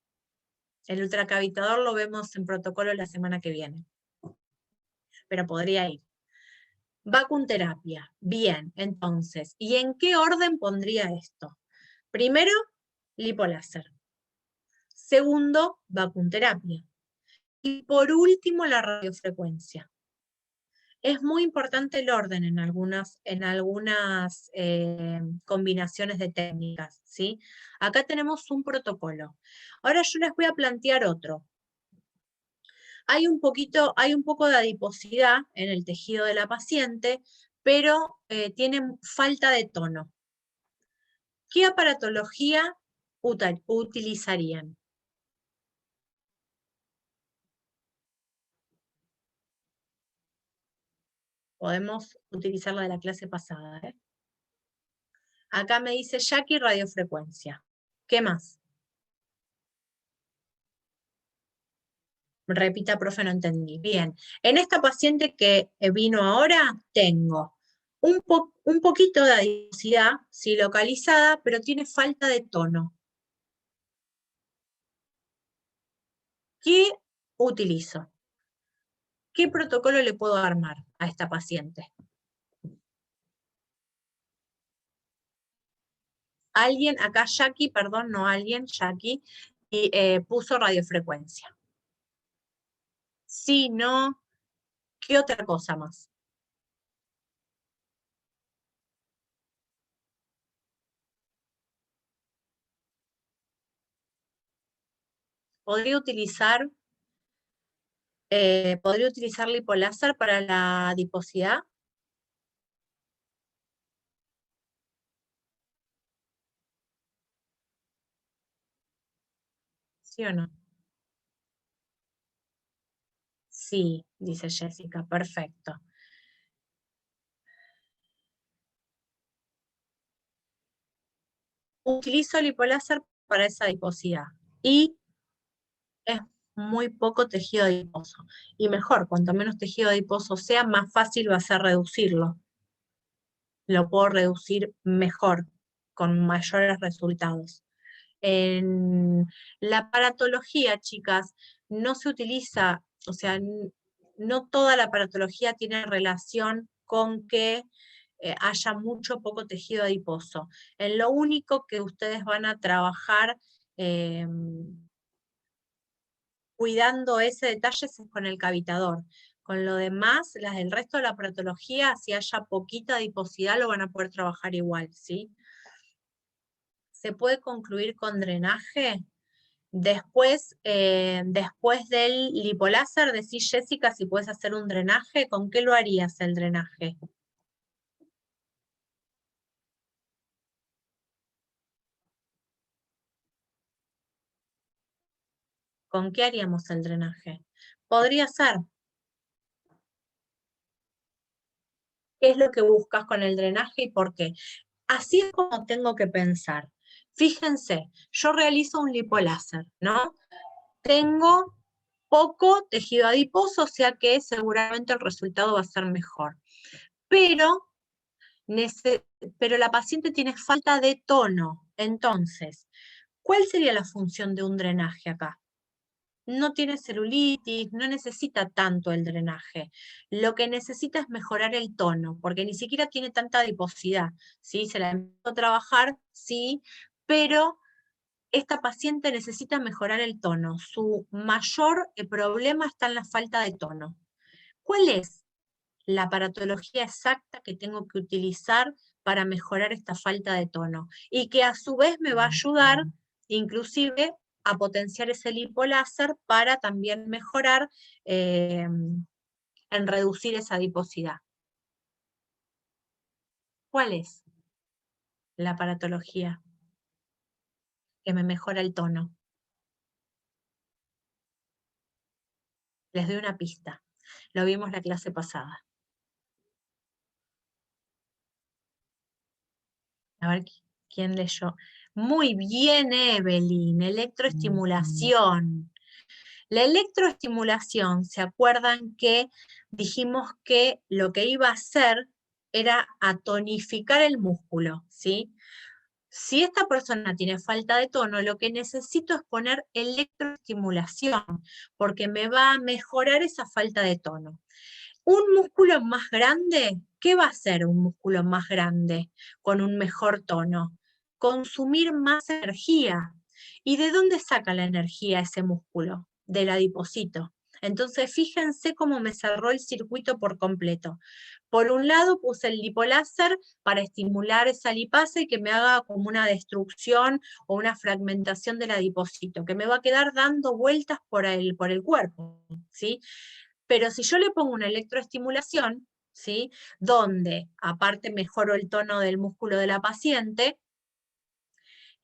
El ultracavitador lo vemos en protocolo la semana que viene, pero podría ir. Vacunterapia, bien, entonces, ¿y en qué orden pondría esto? Primero, lipoláser. Segundo, vacunterapia. Y por último, la radiofrecuencia. Es muy importante el orden en algunas combinaciones de técnicas, ¿sí? Acá tenemos un protocolo. Ahora yo les voy a plantear otro. Hay un poco de adiposidad en el tejido de la paciente, pero tiene falta de tono. ¿Qué aparatología utilizarían? Podemos utilizar la de la clase pasada, ¿eh? Acá me dice Jackie radiofrecuencia. ¿Qué más? Repita, profe, no entendí. Bien, en esta paciente que vino ahora, tengo un poquito de adiposidad, sí, localizada, pero tiene falta de tono. ¿Qué utilizo? ¿Qué protocolo le puedo armar a esta paciente? Alguien, acá Jackie, perdón, no alguien, Jackie, y, puso radiofrecuencia. Sí, no, ¿qué otra cosa más? ¿Podría utilizar lipoláser para la adiposidad? ¿Sí o no? Sí, dice Jessica, perfecto. Utilizo lipoláser para esa adiposidad y es muy poco tejido adiposo. Y mejor, cuanto menos tejido adiposo sea, más fácil va a ser reducirlo. lo puedo reducir mejor, con mayores resultados. En la aparatología, chicas, no se utiliza, o sea, no toda la aparatología tiene relación con que haya mucho o poco tejido adiposo. En lo único que ustedes van a trabajar cuidando ese detalle es con el cavitador. Con lo demás, el resto de la aparatología, si haya poquita adiposidad, lo van a poder trabajar igual, ¿sí? ¿Se puede concluir con drenaje? Después del lipoláser, decís, Jessica, si puedes hacer un drenaje, ¿con qué lo harías el drenaje? ¿Con qué haríamos el drenaje? Podría ser. ¿Qué es lo que buscas con el drenaje y por qué? Así es como tengo que pensar. Fíjense, yo realizo un lipoláser, ¿no? Tengo poco tejido adiposo, o sea que seguramente el resultado va a ser mejor. Pero la paciente tiene falta de tono. Entonces, ¿cuál sería la función de un drenaje acá? No tiene celulitis, no necesita tanto el drenaje. Lo que necesita es mejorar el tono, porque ni siquiera tiene tanta adiposidad, ¿sí? Se la empezó a trabajar, sí, pero esta paciente necesita mejorar el tono. Su mayor problema está en la falta de tono. ¿Cuál es la aparatología exacta que tengo que utilizar para mejorar esta falta de tono? Y que a su vez me va a ayudar, inclusive, a potenciar ese lipoláser para también mejorar en reducir esa adiposidad. ¿Cuál es la aparatología que me mejora el tono? Les doy una pista. Lo vimos la clase pasada. A ver quién leyó. Muy bien, Evelyn. Electroestimulación. La electroestimulación, ¿se acuerdan que dijimos que lo que iba a hacer era a tonificar el músculo, ¿sí? Si esta persona tiene falta de tono, lo que necesito es poner electroestimulación, porque me va a mejorar esa falta de tono. Un músculo más grande, ¿qué va a hacer un músculo más grande con un mejor tono? Consumir más energía. ¿Y de dónde saca la energía ese músculo? Del adipocito. Entonces, fíjense cómo me cerró el circuito por completo. Por un lado, puse el lipoláser para estimular esa lipasa y que me haga como una destrucción o una fragmentación del adipocito, que me va a quedar dando vueltas por el cuerpo, ¿sí? Pero si yo le pongo una electroestimulación, ¿sí? Donde aparte mejoro el tono del músculo de la paciente,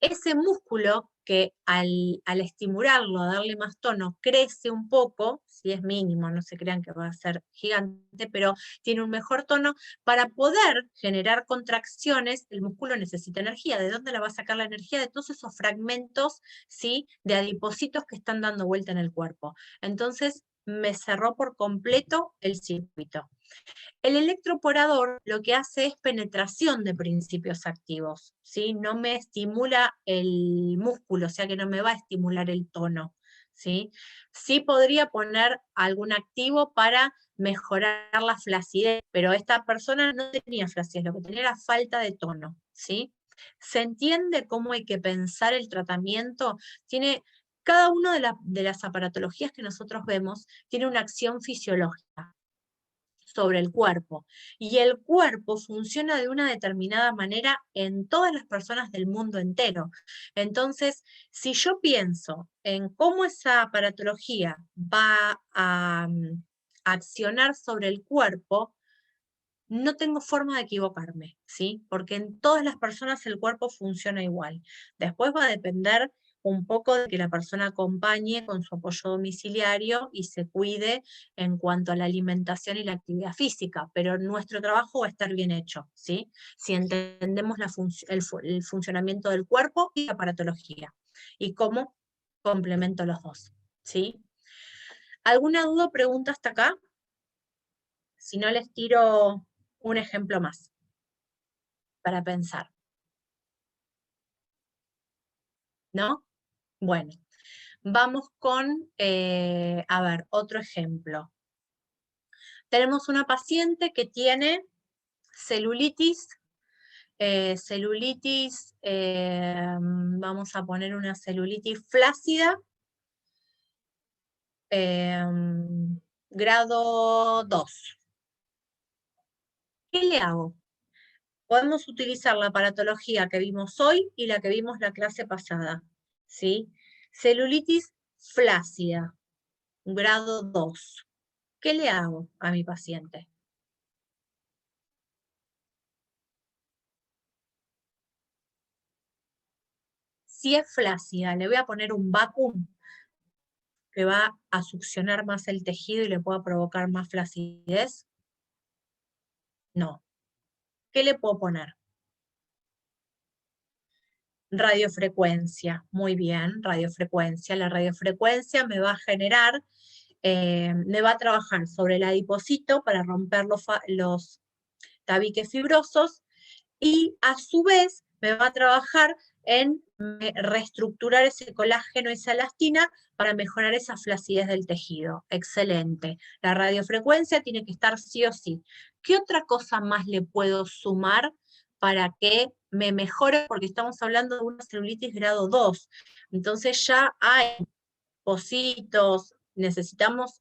ese músculo que al estimularlo, a darle más tono, crece un poco, si es mínimo, no se crean que va a ser gigante, pero tiene un mejor tono, para poder generar contracciones, el músculo necesita energía. ¿De dónde la va a sacar la energía? De todos esos fragmentos, ¿sí? De adipocitos que están dando vuelta en el cuerpo. Entonces, me cerró por completo el circuito. El electroporador lo que hace es penetración de principios activos, ¿sí? No me estimula el músculo, o sea que no me va a estimular el tono, ¿sí? Sí podría poner algún activo para mejorar la flacidez, pero esta persona no tenía flacidez, lo que tenía era falta de tono, ¿sí? ¿Se entiende cómo hay que pensar el tratamiento? Cada una de las aparatologías que nosotros vemos tiene una acción fisiológica sobre el cuerpo. Y el cuerpo funciona de una determinada manera en todas las personas del mundo entero. Entonces, si yo pienso en cómo esa aparatología va a accionar sobre el cuerpo, no tengo forma de equivocarme, ¿sí? Porque en todas las personas el cuerpo funciona igual. Después va a depender un poco de que la persona acompañe con su apoyo domiciliario y se cuide en cuanto a la alimentación y la actividad física, pero nuestro trabajo va a estar bien hecho, ¿sí? Si entendemos el funcionamiento del cuerpo y la aparatología, y cómo complemento los dos, ¿sí? ¿Alguna duda o pregunta hasta acá? Si no, les tiro un ejemplo más. para pensar. ¿No? Bueno, vamos con, a ver, otro ejemplo. Tenemos una paciente que tiene celulitis, vamos a poner una celulitis flácida, grado 2. ¿Qué le hago? Podemos utilizar la aparatología que vimos hoy y la que vimos la clase pasada, ¿sí? Celulitis flácida, grado 2. ¿Qué le hago a mi paciente? Si es flácida, le voy a poner un vacuum que va a succionar más el tejido y le pueda provocar más flacidez. No. ¿Qué le puedo poner? Radiofrecuencia. Muy bien, radiofrecuencia. La radiofrecuencia me va a generar, me va a trabajar sobre el adipocito para romper los tabiques fibrosos y a su vez me va a trabajar en reestructurar ese colágeno, esa elastina, para mejorar esa flacidez del tejido. Excelente. La radiofrecuencia tiene que estar sí o sí. ¿Qué otra cosa más le puedo sumar para que me mejore? Porque estamos hablando de una celulitis grado 2. Entonces ya hay pocitos, necesitamos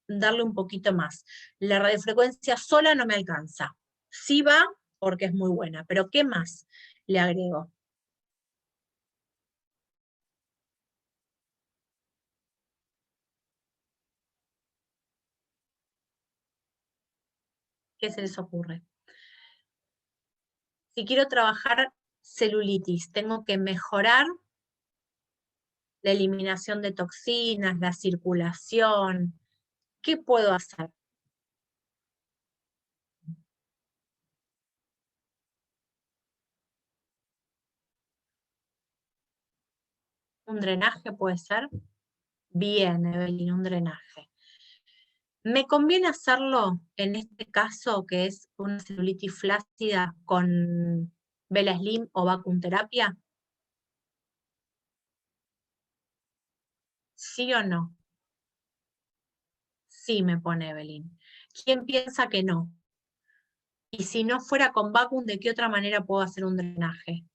darle un poquito más. La radiofrecuencia sola no me alcanza. Sí va porque es muy buena, pero ¿qué más le agrego? ¿Qué se les ocurre? Si quiero trabajar celulitis, tengo que mejorar la eliminación de toxinas, la circulación. ¿Qué puedo hacer? ¿Un drenaje puede ser? Bien, Evelyn, un drenaje. ¿Me conviene hacerlo en este caso, que es una celulitis flácida con Vela Slim o vacuum terapia? ¿Sí o no? Sí, me pone Evelyn. ¿Quién piensa que no? Y si no fuera con vacuum, ¿de qué otra manera puedo hacer un drenaje?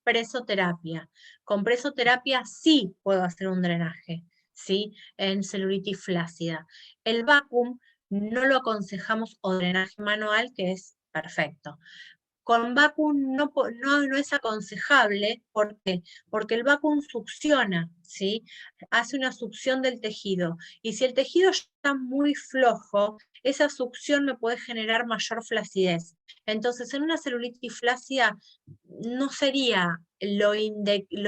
Presoterapia. Con presoterapia sí puedo hacer un drenaje, ¿sí? En celulitis flácida. El vacuum no lo aconsejamos, o drenaje manual, que es perfecto. Con vacuum no es aconsejable. ¿Por qué? Porque el vacuum succiona, ¿sí? Hace una succión del tejido. Y si el tejido está muy flojo, esa succión me puede generar mayor flacidez. Entonces, en una celulitis flácida no sería lo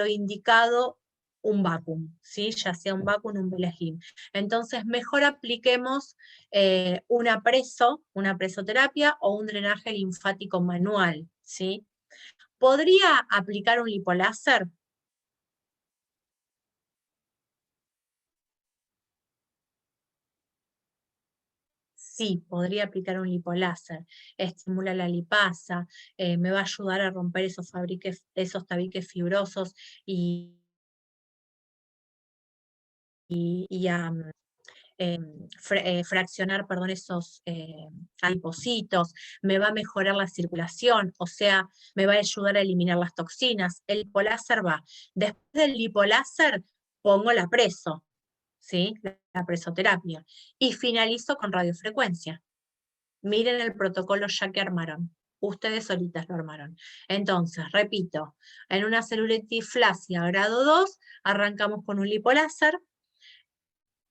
indicado un vacuum, ¿sí? Ya sea un vacuum o un Beleslim. Entonces, mejor apliquemos una presoterapia o un drenaje linfático manual, ¿sí? ¿Podría aplicar un lipoláser? Sí, podría aplicar un lipoláser. Estimula la lipasa, me va a ayudar a romper esos tabiques fibrosos y a fraccionar, perdón, esos adipocitos, me va a mejorar la circulación, o sea, me va a ayudar a eliminar las toxinas. El lipoláser va. Después del lipoláser pongo la preso, ¿sí? La presoterapia. Y finalizo con radiofrecuencia. Miren el protocolo ya que armaron. Ustedes solitas lo armaron. Entonces, repito, en una celulitis flácida grado 2, arrancamos con un lipoláser.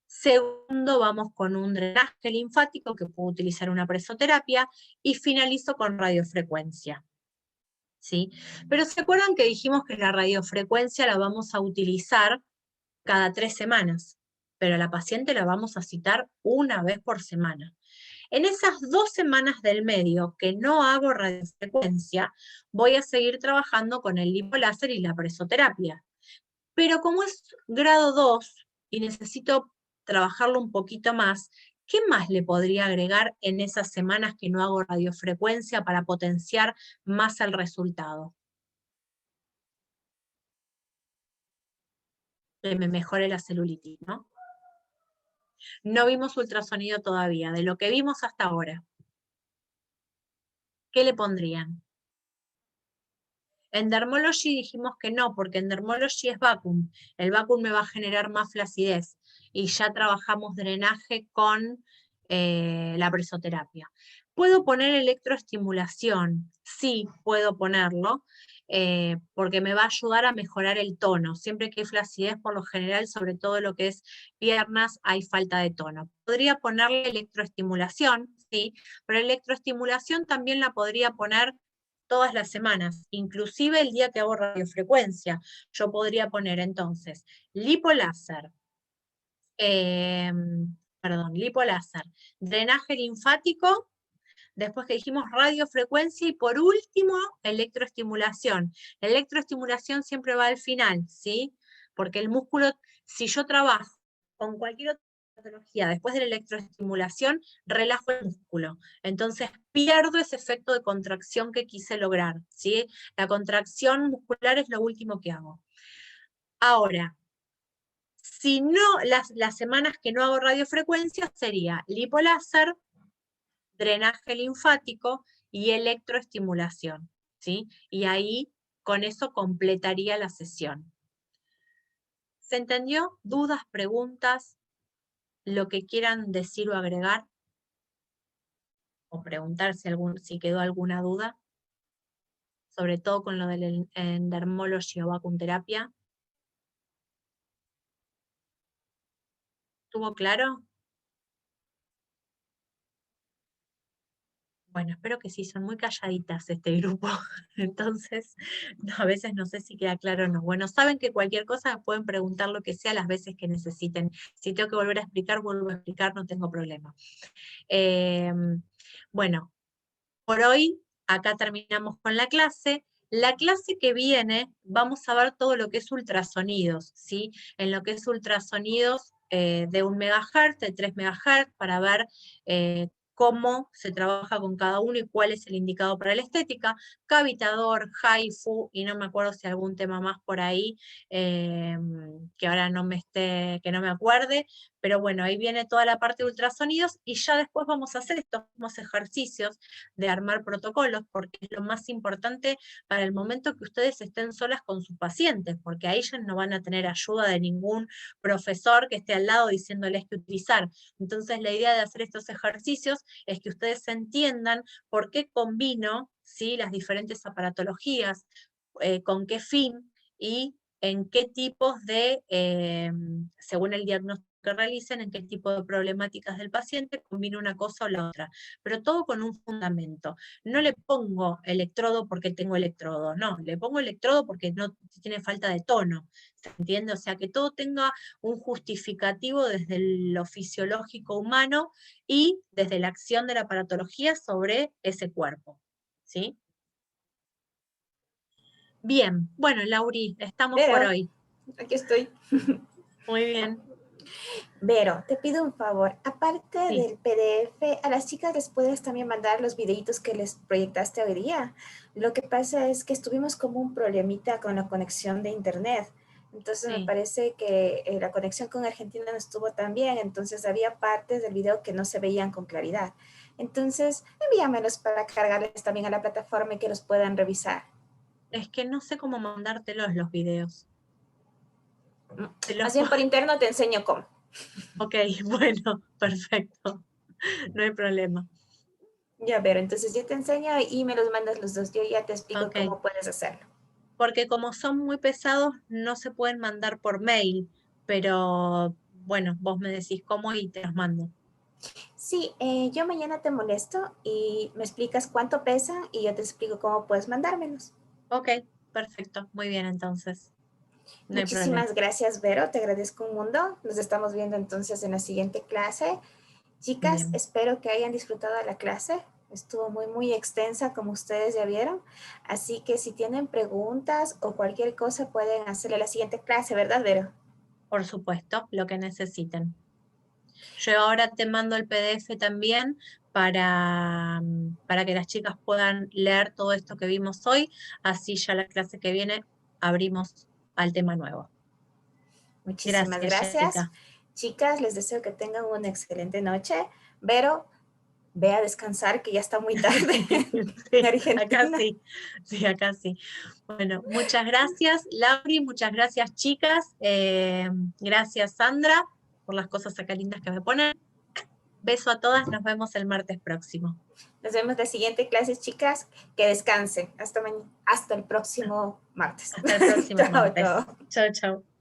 Segundo, vamos con un drenaje linfático que puedo utilizar una presoterapia y finalizo con radiofrecuencia. ¿Sí? Pero ¿se acuerdan que dijimos que la radiofrecuencia la vamos a utilizar cada 3 semanas? Pero a la paciente la vamos a citar una vez por semana. En esas 2 semanas del medio que no hago radiofrecuencia, voy a seguir trabajando con el lipoláser y la presoterapia. Pero como es grado 2 y necesito trabajarlo un poquito más, ¿qué más le podría agregar en esas semanas que no hago radiofrecuencia para potenciar más el resultado? Que me mejore la celulitis, ¿no? No vimos ultrasonido todavía, de lo que vimos hasta ahora. ¿Qué le pondrían? En Dermology dijimos que no, porque en Dermology es vacuum. El vacuum me va a generar más flacidez. Y ya trabajamos drenaje con la presoterapia. ¿Puedo poner electroestimulación? Sí, puedo ponerlo, porque me va a ayudar a mejorar el tono. Siempre que hay flacidez, por lo general, sobre todo lo que es piernas, hay falta de tono. Podría ponerle electroestimulación, sí, pero electroestimulación también la podría poner todas las semanas, inclusive el día que hago radiofrecuencia. Yo podría poner entonces lipoláser, eh, lipoláser, drenaje linfático, después que dijimos radiofrecuencia y por último electroestimulación. La electroestimulación siempre va al final, ¿sí? Porque el músculo, si yo trabajo con cualquier otra patología después de la electroestimulación, relajo el músculo. Entonces pierdo ese efecto de contracción que quise lograr, ¿sí? La contracción muscular es lo último que hago. Ahora, si no, las semanas que no hago radiofrecuencia sería lipoláser, drenaje linfático y electroestimulación, ¿sí? Y ahí con eso completaría la sesión. ¿Se entendió? ¿Dudas, preguntas, lo que quieran decir o agregar? O preguntar si quedó alguna duda, sobre todo con lo del endermology o vacunterapia. ¿Estuvo claro? Bueno, espero que sí, son muy calladitas este grupo, entonces a veces no sé si queda claro o no. Bueno, saben que cualquier cosa me pueden preguntar lo que sea las veces que necesiten. Si tengo que volver a explicar, vuelvo a explicar, no tengo problema. Bueno, por hoy acá terminamos con la clase. La clase que viene vamos a ver todo lo que es ultrasonidos, ¿sí? En lo que es ultrasonidos de 1 MHz, de 3 MHz, para ver cómo se trabaja con cada uno y cuál es el indicado para la estética, cavitador, HIFU, y no me acuerdo si algún tema más por ahí, que ahora que no me acuerde, pero bueno, ahí viene toda la parte de ultrasonidos, y ya después vamos a hacer estos mismos ejercicios de armar protocolos, porque es lo más importante para el momento que ustedes estén solas con sus pacientes, porque ahí ya no van a tener ayuda de ningún profesor que esté al lado diciéndoles qué utilizar. Entonces la idea de hacer estos ejercicios es que ustedes entiendan por qué combino, ¿sí?, las diferentes aparatologías, con qué fin y en qué tipos de, según el diagnóstico que realicen, en qué tipo de problemáticas del paciente combino una cosa o la otra, pero todo con un fundamento. No le pongo electrodo porque tengo electrodo, no, le pongo electrodo porque no tiene falta de tono, ¿se entiende? O sea, que todo tenga un justificativo desde lo fisiológico humano y desde la acción de la aparatología sobre ese cuerpo, ¿sí? Bien, bueno, Lauri, estamos por Vero, hoy. aquí estoy. Muy bien, Vero, te pido un favor. Aparte sí, del PDF, a las chicas les puedes también mandar los videitos que les proyectaste hoy día. Lo que pasa es que estuvimos como un problemita con la conexión de internet. Entonces me sí. parece que la conexión con Argentina no estuvo tan bien. Entonces había partes del video que no se veían con claridad. Entonces envíamelos para cargarles también a la plataforma y que los puedan revisar. Es que no sé cómo mandártelos los videos. Te los Más bien por interno te enseño cómo. Ok, bueno, perfecto. No hay problema. Ya, Vero, entonces yo te enseño y me los mandas los dos. Yo ya te explico Ok, cómo puedes hacerlo. porque como son muy pesados, no se pueden mandar por mail, pero bueno, vos me decís cómo y te los mando. Sí, yo mañana te molesto y me explicas cuánto pesan y yo te explico cómo puedes mandármelos. Ok, perfecto, muy bien entonces, no hay problema. Muchísimas gracias, Vero. Te agradezco un mundo. Nos estamos viendo entonces en la siguiente clase. Chicas, Bien. espero que hayan disfrutado de la clase. Estuvo muy, muy extensa, como ustedes ya vieron. Así que si tienen preguntas o cualquier cosa, pueden hacerle la siguiente clase, ¿verdad, Vero? Por supuesto, lo que necesiten. Yo ahora te mando el PDF también para que las chicas puedan leer todo esto que vimos hoy, así ya la clase que viene abrimos al tema nuevo. Muchísimas Gracias, gracias. Jessica. Chicas, les deseo que tengan una excelente noche. Vero, ve a descansar, que ya está muy tarde en Sí, acá Argentina. sí, sí, acá sí. Bueno, muchas gracias, Lauri, muchas gracias, chicas. Gracias, Sandra, por las cosas acá lindas que me ponen. Beso a todas, nos vemos el martes próximo. Nos vemos la siguiente clase, chicas. Que descansen. Hasta el próximo martes. Hasta el próximo Chao, martes. chao. Chau, chau.